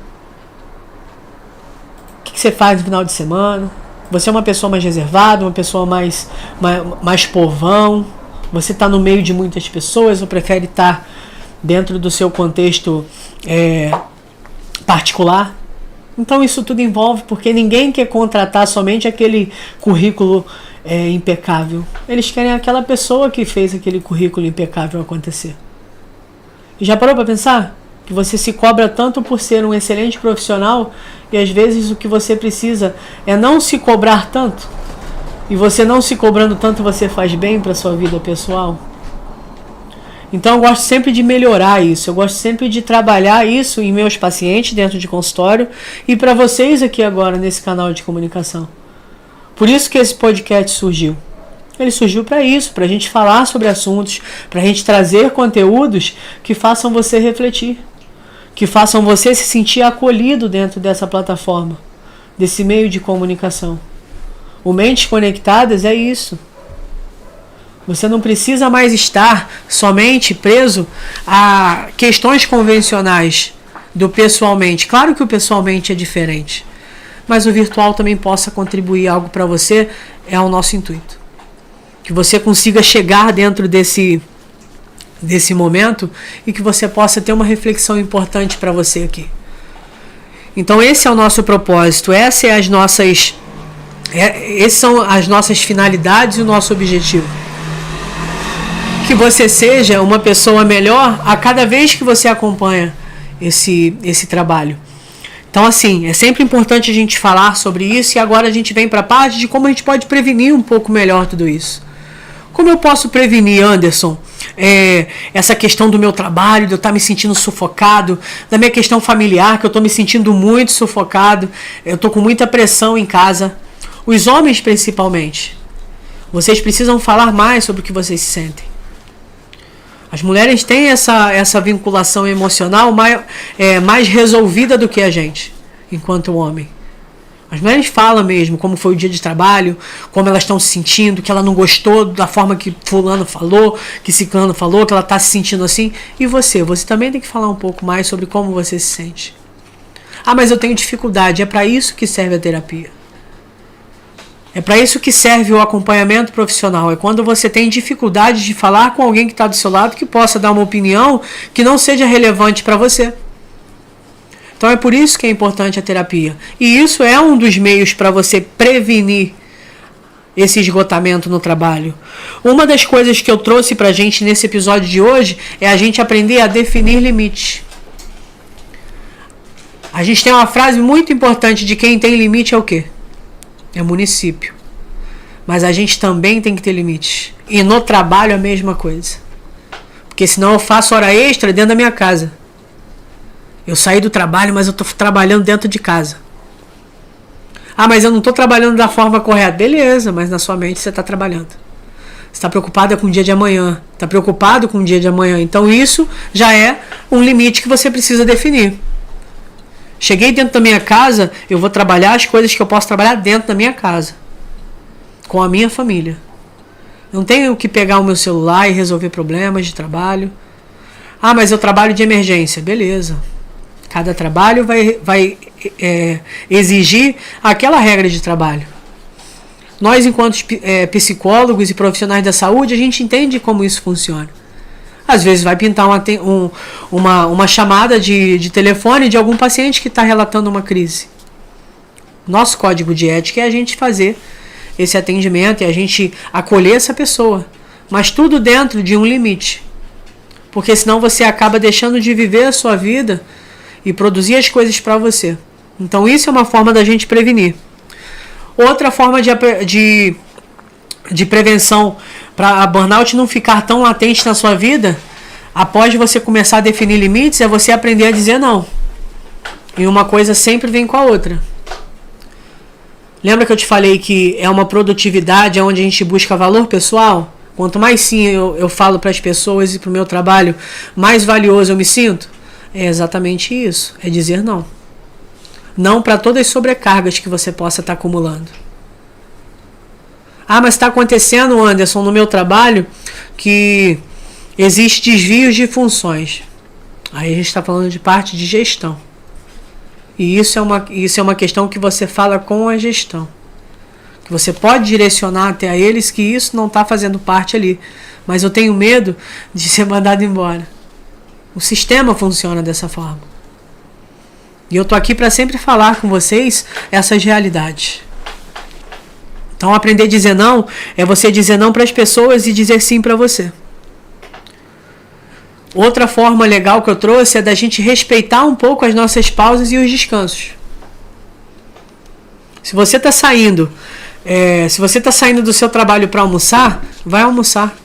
O que você faz no final de semana? Você é uma pessoa mais reservada, uma pessoa mais povão? Você está no meio de muitas pessoas ou prefere estar dentro do seu contexto particular? Então isso tudo envolve, porque ninguém quer contratar somente aquele currículo impecável. Eles querem aquela pessoa que fez aquele currículo impecável acontecer. E já parou para pensar? Que você se cobra tanto por ser um excelente profissional e às vezes o que você precisa é não se cobrar tanto. E você não se cobrando tanto, você faz bem para sua vida pessoal. Então eu gosto sempre de melhorar isso, eu gosto sempre de trabalhar isso em meus pacientes dentro de consultório e para vocês aqui agora nesse canal de comunicação. Por isso que esse podcast surgiu. Ele surgiu para isso, para a gente falar sobre assuntos, para a gente trazer conteúdos que façam você refletir, que façam você se sentir acolhido dentro dessa plataforma, desse meio de comunicação. O Mentes Conectadas é isso. Você não precisa mais estar somente preso a questões convencionais do pessoalmente. Claro que o pessoalmente é diferente, mas o virtual também possa contribuir algo para você, é o nosso intuito. Que você consiga chegar dentro desse momento e que você possa ter uma reflexão importante para você aqui. Então esse é o nosso propósito, essas são as nossas finalidades e o nosso objetivo. Que você seja uma pessoa melhor a cada vez que você acompanha esse trabalho. Então, assim, é sempre importante a gente falar sobre isso e agora a gente vem para a parte de como a gente pode prevenir um pouco melhor tudo isso. Como eu posso prevenir, Anderson, essa questão do meu trabalho, de eu estar me sentindo sufocado, da minha questão familiar, que eu estou me sentindo muito sufocado, eu estou com muita pressão em casa. Os homens, principalmente. Vocês precisam falar mais sobre o que vocês sentem. As mulheres têm essa vinculação emocional mais resolvida do que a gente, enquanto homem. As mulheres falam mesmo como foi o dia de trabalho, como elas estão se sentindo, que ela não gostou da forma que fulano falou, que ciclano falou, que ela está se sentindo assim. E você também tem que falar um pouco mais sobre como você se sente. Ah, mas eu tenho dificuldade. É para isso que serve a terapia. É para isso que serve o acompanhamento profissional. É quando você tem dificuldade de falar com alguém que está do seu lado, que possa dar uma opinião que não seja relevante para você. Então é por isso que é importante a terapia. E isso é um dos meios para você prevenir esse esgotamento no trabalho. Uma das coisas que eu trouxe para a gente nesse episódio de hoje é a gente aprender a definir limites. A gente tem uma frase muito importante de quem tem limite é o quê? É município. Mas a gente também tem que ter limites. E no trabalho a mesma coisa. Porque senão eu faço hora extra dentro da minha casa. Eu saí do trabalho, mas eu estou trabalhando dentro de casa. Ah, mas eu não estou trabalhando da forma correta. Beleza, mas na sua mente você está trabalhando. Você está preocupado com o dia de amanhã. Está preocupado com o dia de amanhã. Então isso já é um limite que você precisa definir. Cheguei dentro da minha casa, eu vou trabalhar as coisas que eu posso trabalhar dentro da minha casa. Com a minha família. Não tenho que pegar o meu celular e resolver problemas de trabalho. Ah, mas eu trabalho de emergência. Beleza. Cada trabalho vai exigir aquela regra de trabalho. Nós, enquanto psicólogos e profissionais da saúde, a gente entende como isso funciona. Às vezes vai pintar uma chamada de telefone de algum paciente que está relatando uma crise. Nosso código de ética é a gente fazer esse atendimento e a gente acolher essa pessoa. Mas tudo dentro de um limite. Porque senão você acaba deixando de viver a sua vida e produzir as coisas para você. Então isso é uma forma da gente prevenir. Outra forma de prevenção para a burnout não ficar tão latente na sua vida, após você começar a definir limites, é você aprender a dizer não. E uma coisa sempre vem com a outra. Lembra que eu te falei que é uma produtividade onde a gente busca valor pessoal? Quanto mais sim eu falo para as pessoas e para o meu trabalho, mais valioso eu me sinto? É exatamente isso, é dizer não. Não para todas as sobrecargas que você possa estar acumulando. Ah, mas está acontecendo, Anderson, no meu trabalho, que existe desvios de funções. Aí a gente está falando de parte de gestão. E isso é uma questão que você fala com a gestão. Que você pode direcionar até a eles que isso não está fazendo parte ali. Mas eu tenho medo de ser mandado embora. O sistema funciona dessa forma. E eu estou aqui para sempre falar com vocês essas realidades. Então aprender a dizer não é você dizer não para as pessoas e dizer sim para você. Outra forma legal que eu trouxe é da gente respeitar um pouco as nossas pausas e os descansos. Se você está saindo do seu trabalho para almoçar, vai almoçar.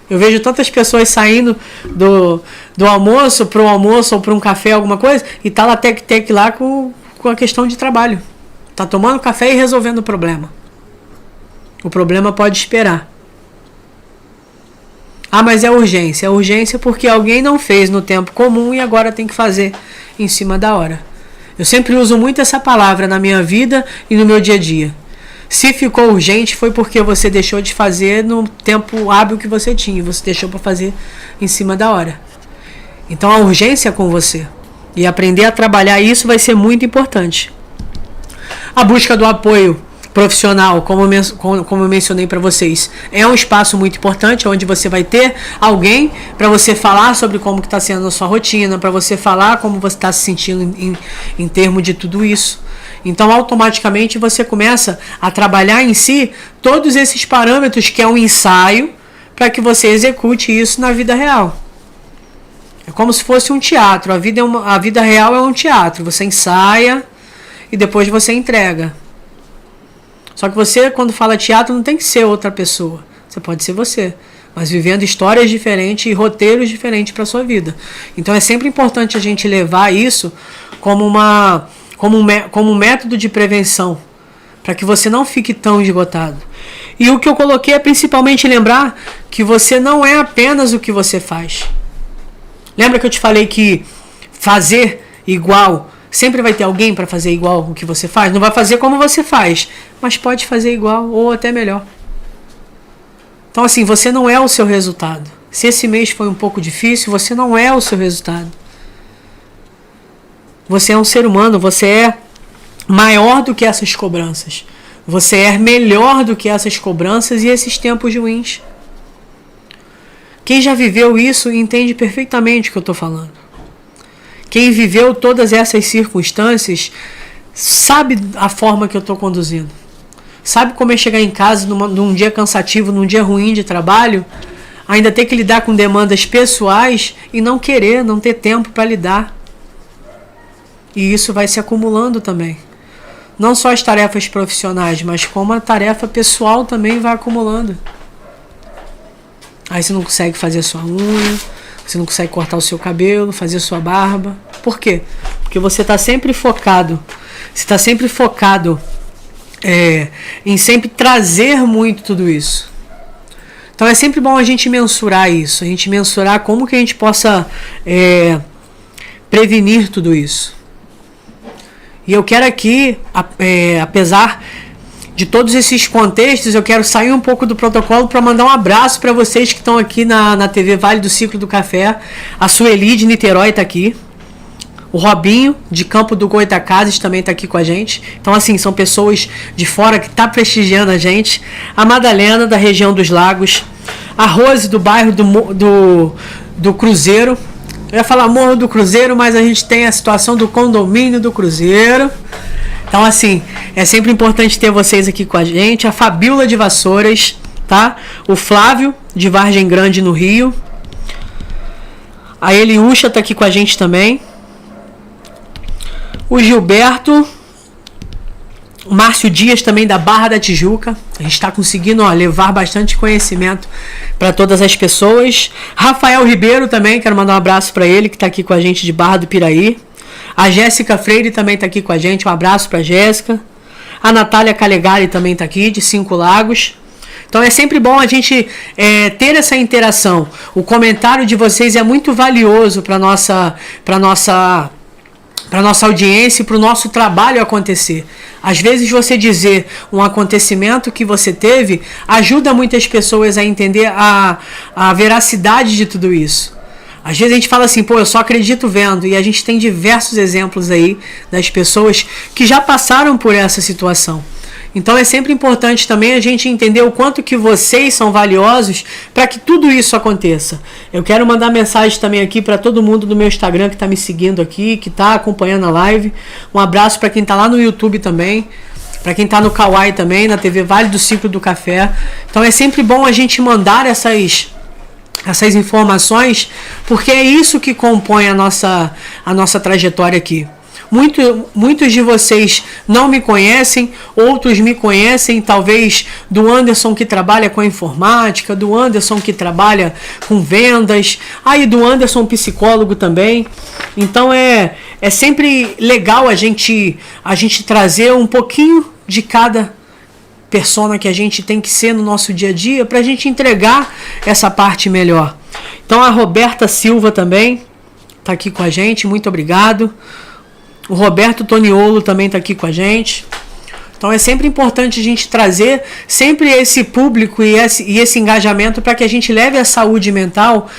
Eu vejo tantas pessoas saindo do almoço para o almoço ou para um café, alguma coisa, e tá lá tec lá com a questão de trabalho. Tá tomando café e resolvendo o problema. O problema pode esperar. Ah, mas é urgência. É urgência porque alguém não fez no tempo comum e agora tem que fazer em cima da hora. Eu sempre uso muito essa palavra na minha vida e no meu dia a dia. Se ficou urgente foi porque você deixou de fazer no tempo hábil que você tinha. Você deixou para fazer em cima da hora. Então a urgência é com você. E aprender a trabalhar isso vai ser muito importante. A busca do apoio profissional, como eu mencionei para vocês, é um espaço muito importante, onde você vai ter alguém para você falar sobre como está sendo a sua rotina, para você falar como você está se sentindo em termos de tudo isso. Então automaticamente você começa a trabalhar em si todos esses parâmetros que é um ensaio para que você execute isso na vida real. É como se fosse um teatro. A vida real é um teatro. Você ensaia e depois você entrega. Só que você, quando fala teatro, não tem que ser outra pessoa. Você pode ser você, mas vivendo histórias diferentes e roteiros diferentes para a sua vida. Então é sempre importante a gente levar isso como um método de prevenção, para que você não fique tão esgotado. E o que eu coloquei é principalmente lembrar que você não é apenas o que você faz. Lembra que eu te falei que fazer igual, sempre vai ter alguém para fazer igual o que você faz? Não vai fazer como você faz, mas pode fazer igual ou até melhor. Então assim, você não é o seu resultado. Se esse mês foi um pouco difícil, você não é o seu resultado. Você é um ser humano, você é maior do que essas cobranças. Você é melhor do que essas cobranças e esses tempos ruins. Quem já viveu isso entende perfeitamente o que eu estou falando. Quem viveu todas essas circunstâncias sabe a forma que eu estou conduzindo. Sabe como é chegar em casa num dia cansativo, num dia ruim de trabalho, ainda ter que lidar com demandas pessoais e não ter tempo para lidar. E isso vai se acumulando também. não só as tarefas profissionais, mas como a tarefa pessoal também vai acumulando. Aí você não consegue fazer a sua unha, você não consegue cortar o seu cabelo, fazer a sua barba. Por quê? Porque você está sempre focado. Você está sempre focado em sempre trazer muito tudo isso. Então é sempre bom a gente mensurar isso, a gente mensurar como que a gente possa prevenir tudo isso. E eu quero aqui, apesar de todos esses contextos, eu quero sair um pouco do protocolo para mandar um abraço para vocês que estão aqui na TV Vale do Ciclo do Café. A Sueli de Niterói está aqui. O Robinho, de Campo do Goitacazes, também está aqui com a gente. Então, assim, são pessoas de fora que estão prestigiando a gente. A Madalena, da região dos Lagos. A Rose, do bairro do Cruzeiro. Eu ia falar Morro do Cruzeiro, mas a gente tem a situação do condomínio do Cruzeiro. Então, assim, é sempre importante ter vocês aqui com a gente. A Fabíola de Vassouras, tá? O Flávio, de Vargem Grande, no Rio. A Eliúcha está aqui com a gente também. O Gilberto. O Márcio Dias, também da Barra da Tijuca. A gente está conseguindo levar bastante conhecimento para todas as pessoas. Rafael Ribeiro também, quero mandar um abraço para ele, que está aqui com a gente de Barra do Piraí. A Jéssica Freire também está aqui com a gente, um abraço para a Jéssica. A Natália Calegari também está aqui, de 5 Lagos. Então é sempre bom a gente ter essa interação. O comentário de vocês é muito valioso para nossa audiência e para o nosso trabalho acontecer. Às vezes você dizer um acontecimento que você teve ajuda muitas pessoas a entender a veracidade de tudo isso. Às vezes a gente fala assim, eu só acredito vendo, e a gente tem diversos exemplos aí das pessoas que já passaram por essa situação. Então é sempre importante também a gente entender o quanto que vocês são valiosos para que tudo isso aconteça. Eu quero mandar mensagem também aqui para todo mundo do meu Instagram que está me seguindo aqui, que está acompanhando a live. Um abraço para quem está lá no YouTube também, para quem está no Kawaii também, na TV Vale do Ciclo do Café. Então é sempre bom a gente mandar essas informações, porque é isso que compõe a nossa trajetória aqui. Muitos de vocês não me conhecem, outros me conhecem, talvez do Anderson que trabalha com a informática, do Anderson que trabalha com vendas, aí do Anderson psicólogo também. Então é sempre legal a gente trazer um pouquinho de cada persona que a gente tem que ser no nosso dia a dia para a gente entregar essa parte melhor. Então a Roberta Silva também está aqui com a gente, muito obrigado. O Roberto Toniolo também está aqui com a gente. Então é sempre importante a gente trazer sempre esse público e esse engajamento para que a gente leve a saúde mental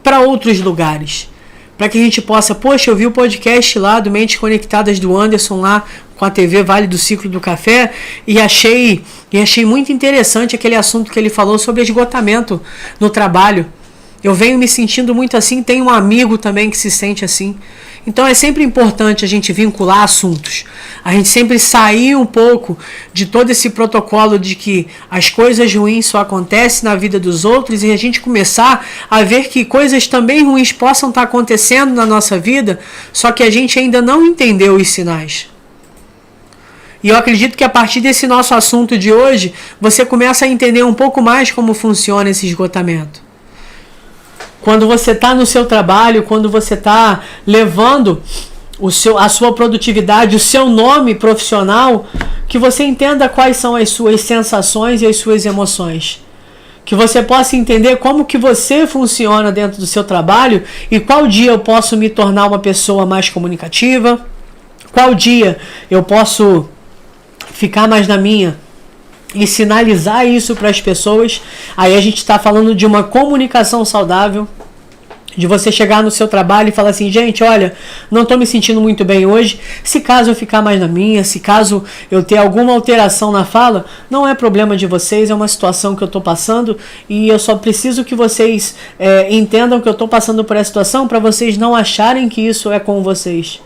para outros lugares. Para que a gente possa, eu vi o podcast lá do Mentes Conectadas do Anderson lá com a TV Vale do Ciclo do Café e achei muito interessante aquele assunto que ele falou sobre esgotamento no trabalho. Eu venho me sentindo muito assim, tenho um amigo também que se sente assim. Então é sempre importante a gente vincular assuntos. A gente sempre sair um pouco de todo esse protocolo de que as coisas ruins só acontecem na vida dos outros e a gente começar a ver que coisas também ruins possam estar acontecendo na nossa vida, só que a gente ainda não entendeu os sinais. E eu acredito que a partir desse nosso assunto de hoje, você começa a entender um pouco mais como funciona esse esgotamento. Quando você está no seu trabalho, quando você está levando a sua produtividade, o seu nome profissional, que você entenda quais são as suas sensações e as suas emoções. Que você possa entender como que você funciona dentro do seu trabalho e qual dia eu posso me tornar uma pessoa mais comunicativa, qual dia eu posso ficar mais na minha e sinalizar isso para as pessoas. Aí a gente está falando de uma comunicação saudável, de você chegar no seu trabalho e falar assim, gente, olha, não estou me sentindo muito bem hoje, se caso eu ficar mais na minha, se caso eu ter alguma alteração na fala, não é problema de vocês, é uma situação que eu estou passando e eu só preciso que vocês entendam que eu estou passando por essa situação para vocês não acharem que isso é com vocês.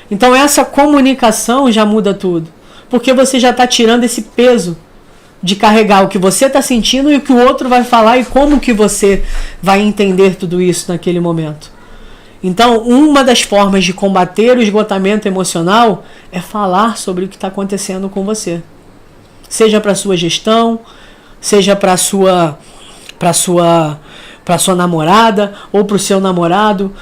Então essa comunicação já muda tudo, porque você já está tirando esse peso de carregar o que você está sentindo e o que o outro vai falar e como que você vai entender tudo isso naquele momento. Então, uma das formas de combater o esgotamento emocional é falar sobre o que está acontecendo com você. Seja para sua gestão, seja para sua namorada ou para o seu namorado,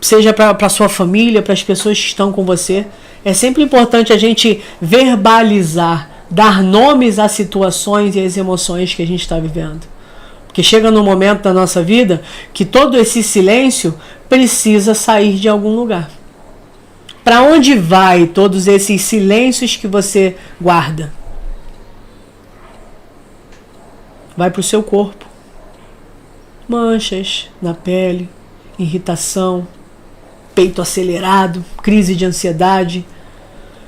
seja para sua família, para as pessoas que estão com você. É sempre importante a gente verbalizar, dar nomes às situações e às emoções que a gente está vivendo. Porque chega num momento da nossa vida que todo esse silêncio precisa sair de algum lugar. Para onde vai todos esses silêncios que você guarda? Vai para o seu corpo. Manchas na pele, irritação, peito acelerado, crise de ansiedade,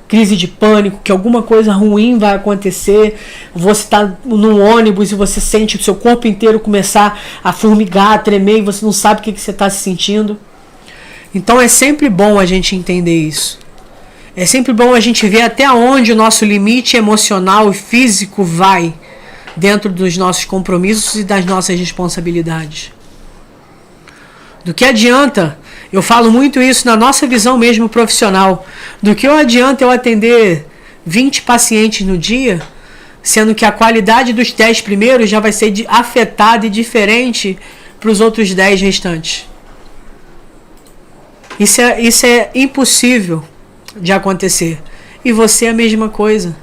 crise de pânico, que alguma coisa ruim vai acontecer. Você está num ônibus e você sente o seu corpo inteiro começar a formigar, a tremer, e você não sabe o que você está se sentindo. Então é sempre bom a gente entender isso. É sempre bom a gente ver até onde o nosso limite emocional e físico vai dentro dos nossos compromissos e das nossas responsabilidades. Do que adianta, eu falo muito isso na nossa visão mesmo profissional, do que adianta eu atender 20 pacientes no dia, sendo que a qualidade dos 10 primeiros já vai ser afetada e diferente para os outros 10 restantes. Isso é impossível de acontecer. E você é a mesma coisa.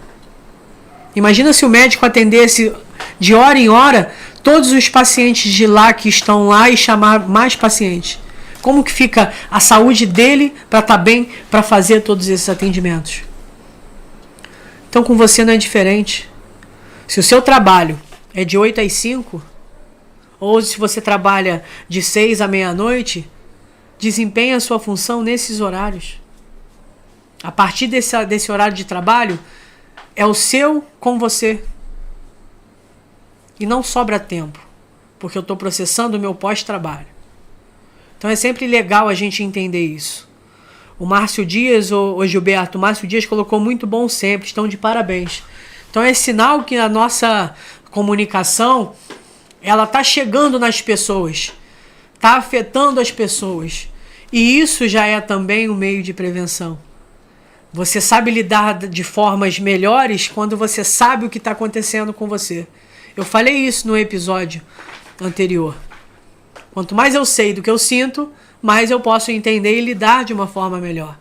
Imagina se o médico atendesse de hora em hora todos os pacientes de lá que estão lá e chamar mais pacientes. Como que fica a saúde dele para estar bem para fazer todos esses atendimentos? Então com você não é diferente. Se o seu trabalho é de 8 às 5, ou se você trabalha de 6 à meia-noite, desempenha a sua função nesses horários. A partir desse horário de trabalho, é o seu com você. E não sobra tempo, porque eu estou processando o meu pós-trabalho. Então é sempre legal a gente entender isso. O Márcio Dias, o Gilberto, o Márcio Dias colocou muito bom sempre, estão de parabéns. Então é sinal que a nossa comunicação, ela está chegando nas pessoas, está afetando as pessoas. E isso já é também um meio de prevenção. Você sabe lidar de formas melhores quando você sabe o que está acontecendo com você. Eu falei isso no episódio anterior. Quanto mais eu sei do que eu sinto, mais eu posso entender e lidar de uma forma melhor.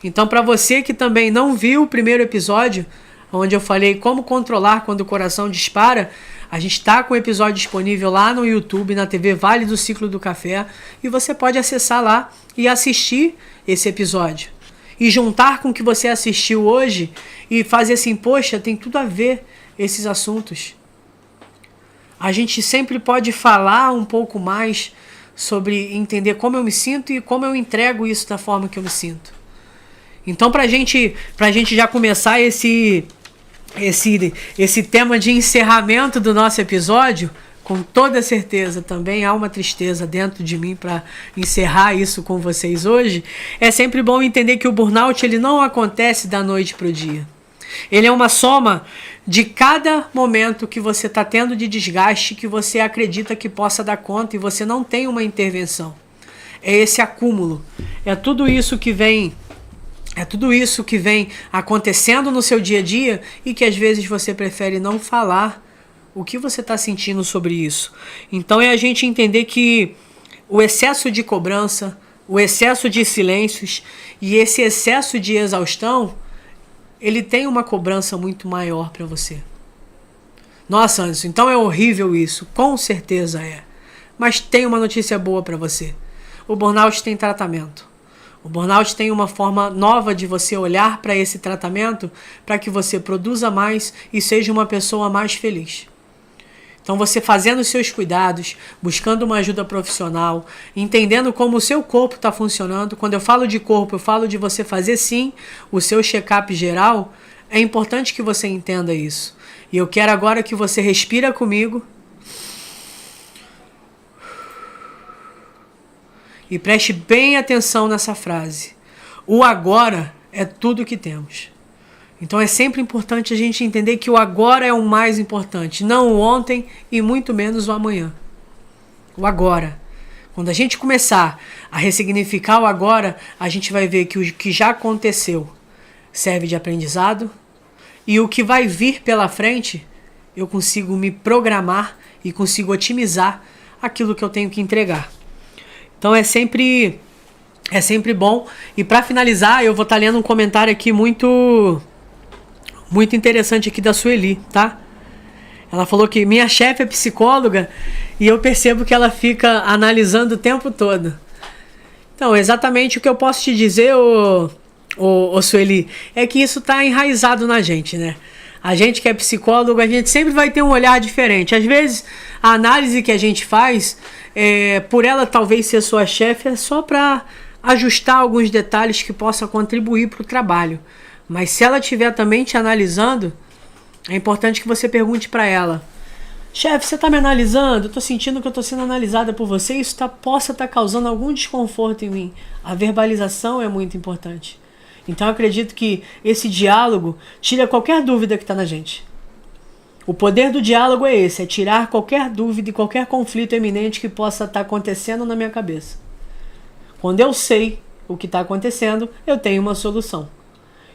Então, para você que também não viu o primeiro episódio, onde eu falei como controlar quando o coração dispara, a gente está com o episódio disponível lá no YouTube, na TV Vale do Ciclo do Café, e você pode acessar lá e assistir esse episódio. E juntar com o que você assistiu hoje e fazer assim, poxa, tem tudo a ver esses assuntos. A gente sempre pode falar um pouco mais sobre entender como eu me sinto e como eu entrego isso da forma que eu me sinto. Então, pra gente já começar esse tema de encerramento do nosso episódio, com toda certeza também há uma tristeza dentro de mim para encerrar isso com vocês hoje. É sempre bom entender que o burnout ele não acontece da noite para o dia. Ele é uma soma de cada momento que você está tendo de desgaste que você acredita que possa dar conta e você não tem uma intervenção. É esse acúmulo. É tudo isso que vem acontecendo no seu dia a dia e que às vezes você prefere não falar o que você está sentindo sobre isso. Então é a gente entender que o excesso de cobrança, o excesso de silêncios e esse excesso de exaustão, ele tem uma cobrança muito maior para você. Nossa, Anderson, então é horrível isso. Com certeza é. Mas tem uma notícia boa para você. O burnout tem tratamento. O burnout tem uma forma nova de você olhar para esse tratamento para que você produza mais e seja uma pessoa mais feliz. Então você fazendo os seus cuidados, buscando uma ajuda profissional, entendendo como o seu corpo está funcionando. Quando eu falo de corpo, eu falo de você fazer sim o seu check-up geral. É importante que você entenda isso. E eu quero agora que você respira comigo. E preste bem atenção nessa frase. O agora é tudo que temos. Então é sempre importante a gente entender que o agora é o mais importante. Não o ontem e muito menos o amanhã. O agora. Quando a gente começar a ressignificar o agora, a gente vai ver que o que já aconteceu serve de aprendizado e o que vai vir pela frente, eu consigo me programar e consigo otimizar aquilo que eu tenho que entregar. Então é sempre bom. E para finalizar, eu vou estar lendo um comentário aqui muito interessante aqui da Sueli, tá? Ela falou que minha chefe é psicóloga e eu percebo que ela fica analisando o tempo todo. Então, exatamente o que eu posso te dizer, Sueli, é que isso está enraizado na gente, né? A gente que é psicólogo, a gente sempre vai ter um olhar diferente. Às vezes, a análise que a gente faz, por ela talvez ser sua chefe, é só para ajustar alguns detalhes que possam contribuir para o trabalho. Mas se ela estiver também te analisando, é importante que você pergunte para ela: chefe, você está me analisando? Eu estou sentindo que eu estou sendo analisada por você. Isso possa estar causando algum desconforto em mim. A verbalização é muito importante. Então eu acredito que esse diálogo tira qualquer dúvida que está na gente. O poder do diálogo é esse, é tirar qualquer dúvida e qualquer conflito eminente que possa estar acontecendo na minha cabeça. Quando eu sei o que está acontecendo, eu tenho uma solução.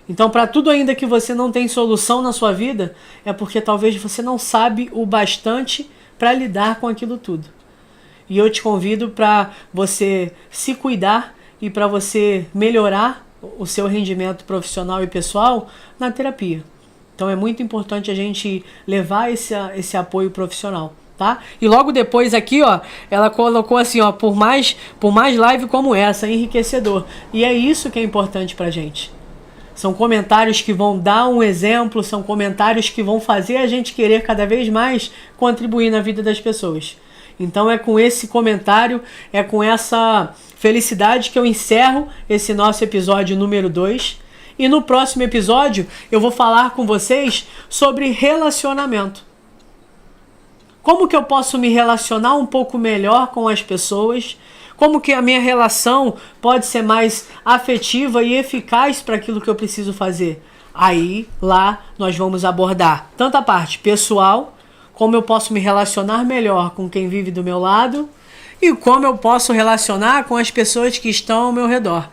Então, para tudo ainda que você não tem solução na sua vida, é porque talvez você não sabe o bastante para lidar com aquilo tudo. E eu te convido para você se cuidar e para você melhorar o seu rendimento profissional e pessoal na terapia. Então é muito importante a gente levar esse apoio profissional, tá? E logo depois aqui, ó, ela colocou assim, ó, por mais live como essa, enriquecedor. E é isso que é importante pra gente. São comentários que vão dar um exemplo, são comentários que vão fazer a gente querer cada vez mais contribuir na vida das pessoas. Então é com esse comentário, é com essa felicidade que eu encerro esse nosso episódio número 2. E no próximo episódio eu vou falar com vocês sobre relacionamento. Como que eu posso me relacionar um pouco melhor com as pessoas? Como que a minha relação pode ser mais afetiva e eficaz para aquilo que eu preciso fazer? Aí, lá, nós vamos abordar tanto a parte pessoal, como eu posso me relacionar melhor com quem vive do meu lado e como eu posso relacionar com as pessoas que estão ao meu redor.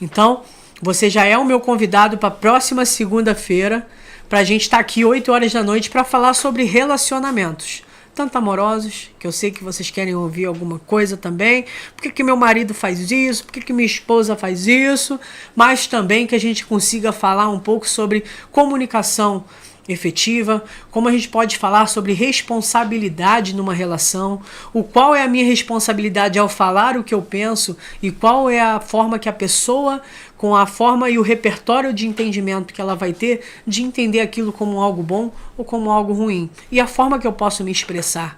Então, você já é o meu convidado para a próxima segunda-feira, para a gente estar aqui 8 horas da noite para falar sobre relacionamentos. Tanto amorosos, que eu sei que vocês querem ouvir alguma coisa também. Por que meu marido faz isso? Por que minha esposa faz isso? Mas também que a gente consiga falar um pouco sobre comunicação efetiva, como a gente pode falar sobre responsabilidade numa relação, o qual é a minha responsabilidade ao falar o que eu penso e qual é a forma que a pessoa, com a forma e o repertório de entendimento que ela vai ter de entender aquilo como algo bom ou como algo ruim, e a forma que eu posso me expressar.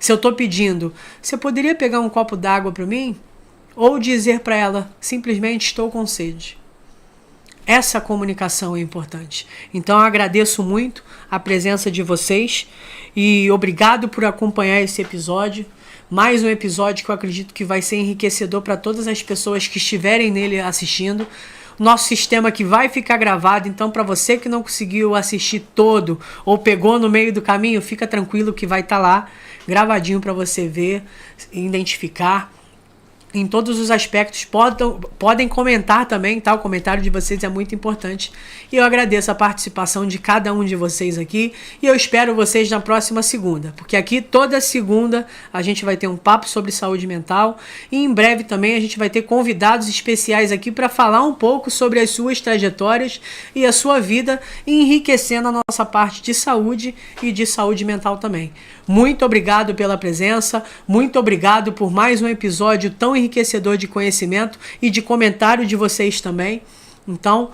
Se eu estou pedindo, você poderia pegar um copo d'água para mim? Ou dizer para ela, simplesmente estou com sede. Essa comunicação é importante. Então eu agradeço muito a presença de vocês e obrigado por acompanhar esse episódio. Mais um episódio que eu acredito que vai ser enriquecedor para todas as pessoas que estiverem nele assistindo. Nosso sistema que vai ficar gravado, então para você que não conseguiu assistir todo ou pegou no meio do caminho, fica tranquilo que vai estar lá gravadinho para você ver, identificar. Em todos os aspectos, podem comentar também, tá? O comentário de vocês é muito importante. E eu agradeço a participação de cada um de vocês aqui. E eu espero vocês na próxima segunda. Porque aqui, toda segunda, a gente vai ter um papo sobre saúde mental. E em breve também a gente vai ter convidados especiais aqui para falar um pouco sobre as suas trajetórias e a sua vida, enriquecendo a nossa parte de saúde e de saúde mental também. Muito obrigado pela presença. Muito obrigado por mais um episódio tão enriquecedor de conhecimento e de comentário de vocês também. Então,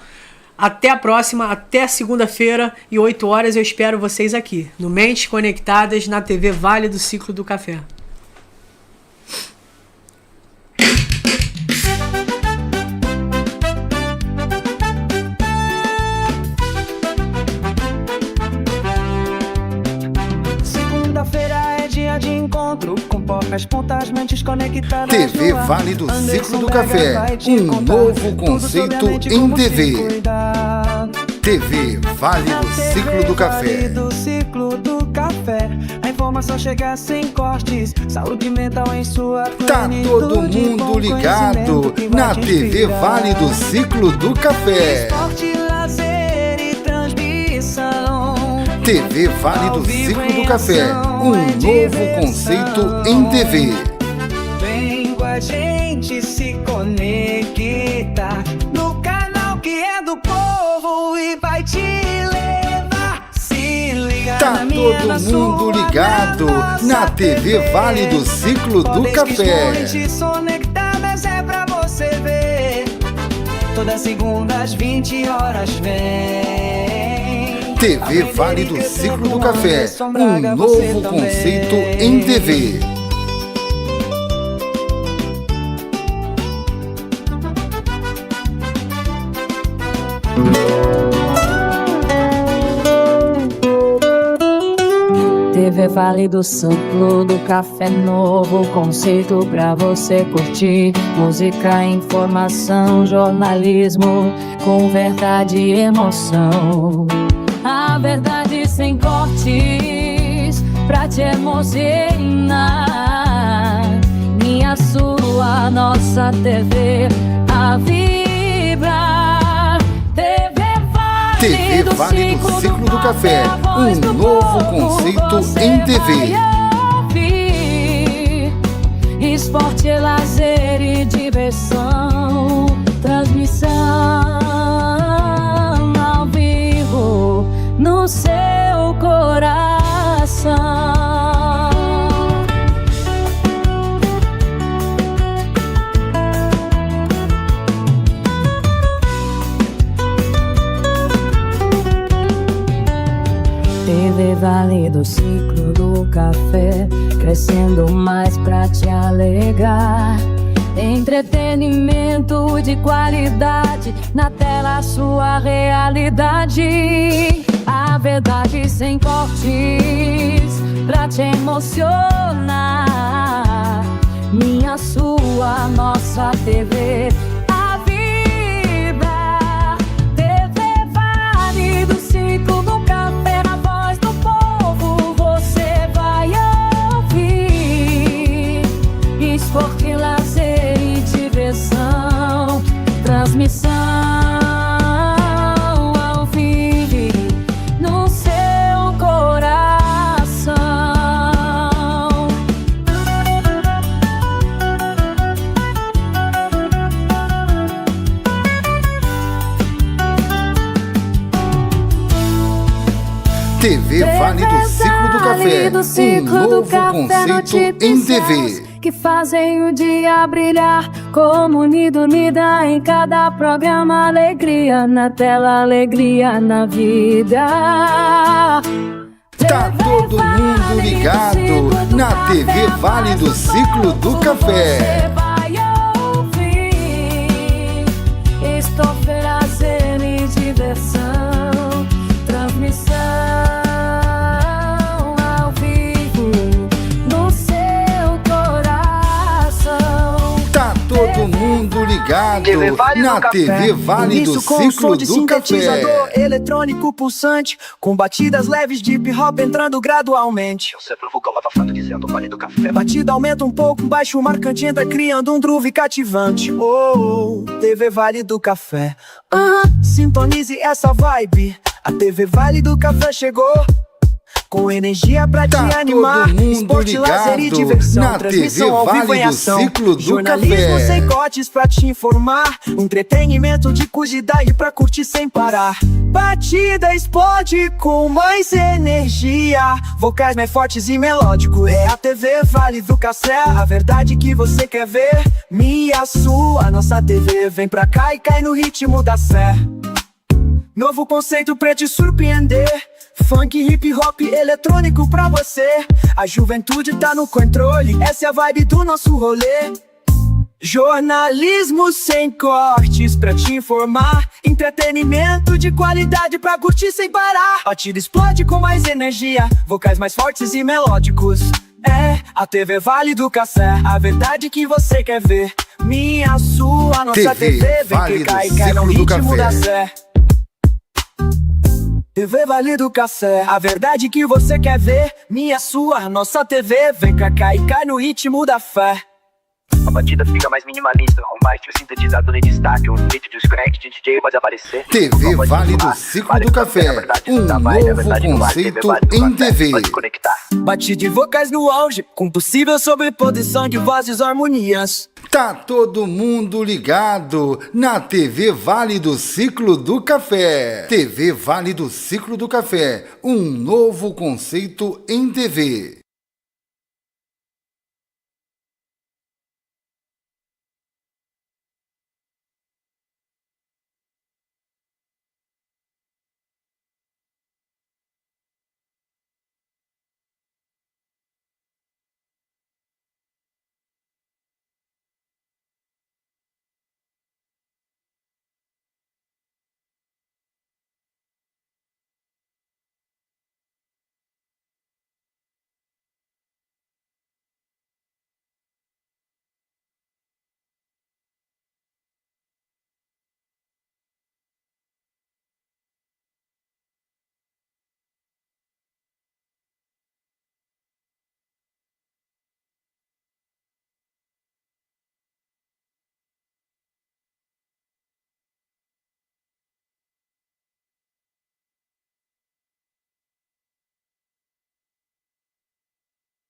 até a próxima, até segunda-feira e 8 horas eu espero vocês aqui, no Mentes Conectadas, na TV Vale do Ciclo do Café. De encontro com poucas pontas, mentes conectadas. TV Vale do Ciclo do Café, um novo conceito em TV. TV Vale do Ciclo do Café. café. A informação chega sem cortes, saúde mental em sua Tá plenitude. todo mundo ligado Que vai na te TV inspirar. Vale do Ciclo do Café. Esporte, lazer e transmissão. TV Vale do Ciclo do Café, um novo conceito em TV. Vem com a gente se conectar no canal que é do povo e vai te levar. Se liga Tá na minha, na todo mundo sua, ligado nossa na TV Vale do Ciclo do Café. Podcasts conectadas é pra você ver. Toda segunda às 20 horas vem. TV Vale do Ciclo do Café, um novo conceito em TV. TV Vale do Ciclo do Café, novo conceito pra você curtir. Música, informação, jornalismo com verdade e emoção. A verdade sem cortes pra te emocionar. Minha, sua, nossa TV a vibrar. TV Vale do Ciclo do Café, um novo conceito em TV. Esporte, lazer e diversão. Transmissão ao vivo no seu coração. TV Vale do Ciclo do Café, crescendo mais pra te alegrar. Entretenimento de qualidade, na tela sua realidade. A verdade sem cortes, pra te emocionar. Minha, sua, nossa TV a vibrar. TV Vale do Ciclo do Café, na voz do povo você vai ouvir. Esporte, lazer e diversão. Transmissão ao vivo no seu coração. TV Vale do Ciclo do Café, um novo conceito em TV. Que fazem o dia brilhar, como unida em cada programa. Alegria na tela, alegria na vida. Tá todo mundo ligado na TV Vale do Ciclo do Café. Você vai ouvir. Esporte, lazer e diversão. Transmissão ao vivo no seu coração. Tá todo mundo ligado TV Vale do na Café. TV Vale do Isso com som Ciclo de do sintetizador Café. eletrônico pulsante, com batidas leves de hip hop entrando gradualmente. Eu sempre vou abafando dizendo Vale do Café. Batida aumenta um pouco, baixo marcante entra criando um groove cativante. Oh, TV Vale do Café. Sintonize essa vibe. A TV Vale do Café chegou, com energia pra Tá te animar. todo mundo Esporte, lazer e ligado diversão. na Transmissão TV ao vivo Vale em do ação. Ciclo do Jornalismo Café. sem cortes pra te informar. Entretenimento de qualidade pra curtir sem parar. Batida explode com mais energia. Vocais mais fortes e melódico. É a TV Vale do Café, a verdade que você quer ver. Minha, sua, nossa TV. Vem pra cá e cai no ritmo da sé. Novo conceito pra te surpreender. Funk, hip hop, eletrônico pra você. A juventude tá no controle, essa é a vibe do nosso rolê. Jornalismo sem cortes pra te informar. Entretenimento de qualidade pra curtir sem parar. Batida explode com mais energia, vocais mais fortes e melódicos. É a TV Vale do Café, a verdade que você quer ver. Minha, sua, nossa TV TV. Vem Vale que do cai no Ciclo do ritmo Café. da sé. TV Vale do Café, a verdade que você quer ver. Minha, sua, nossa TV. Vem cá, cai no ritmo da fé. A batida fica mais minimalista, um baixo sintetizador em destaque, um beat de scratch de DJ pode aparecer. TV Vale do Ciclo do Café, um novo conceito em TV. Pode conectar. Batida de vocais no auge, com possível sobreposição de vozes e harmonias. Tá todo mundo ligado na TV Vale do Ciclo do Café. TV Vale do Ciclo do Café, um novo conceito em TV.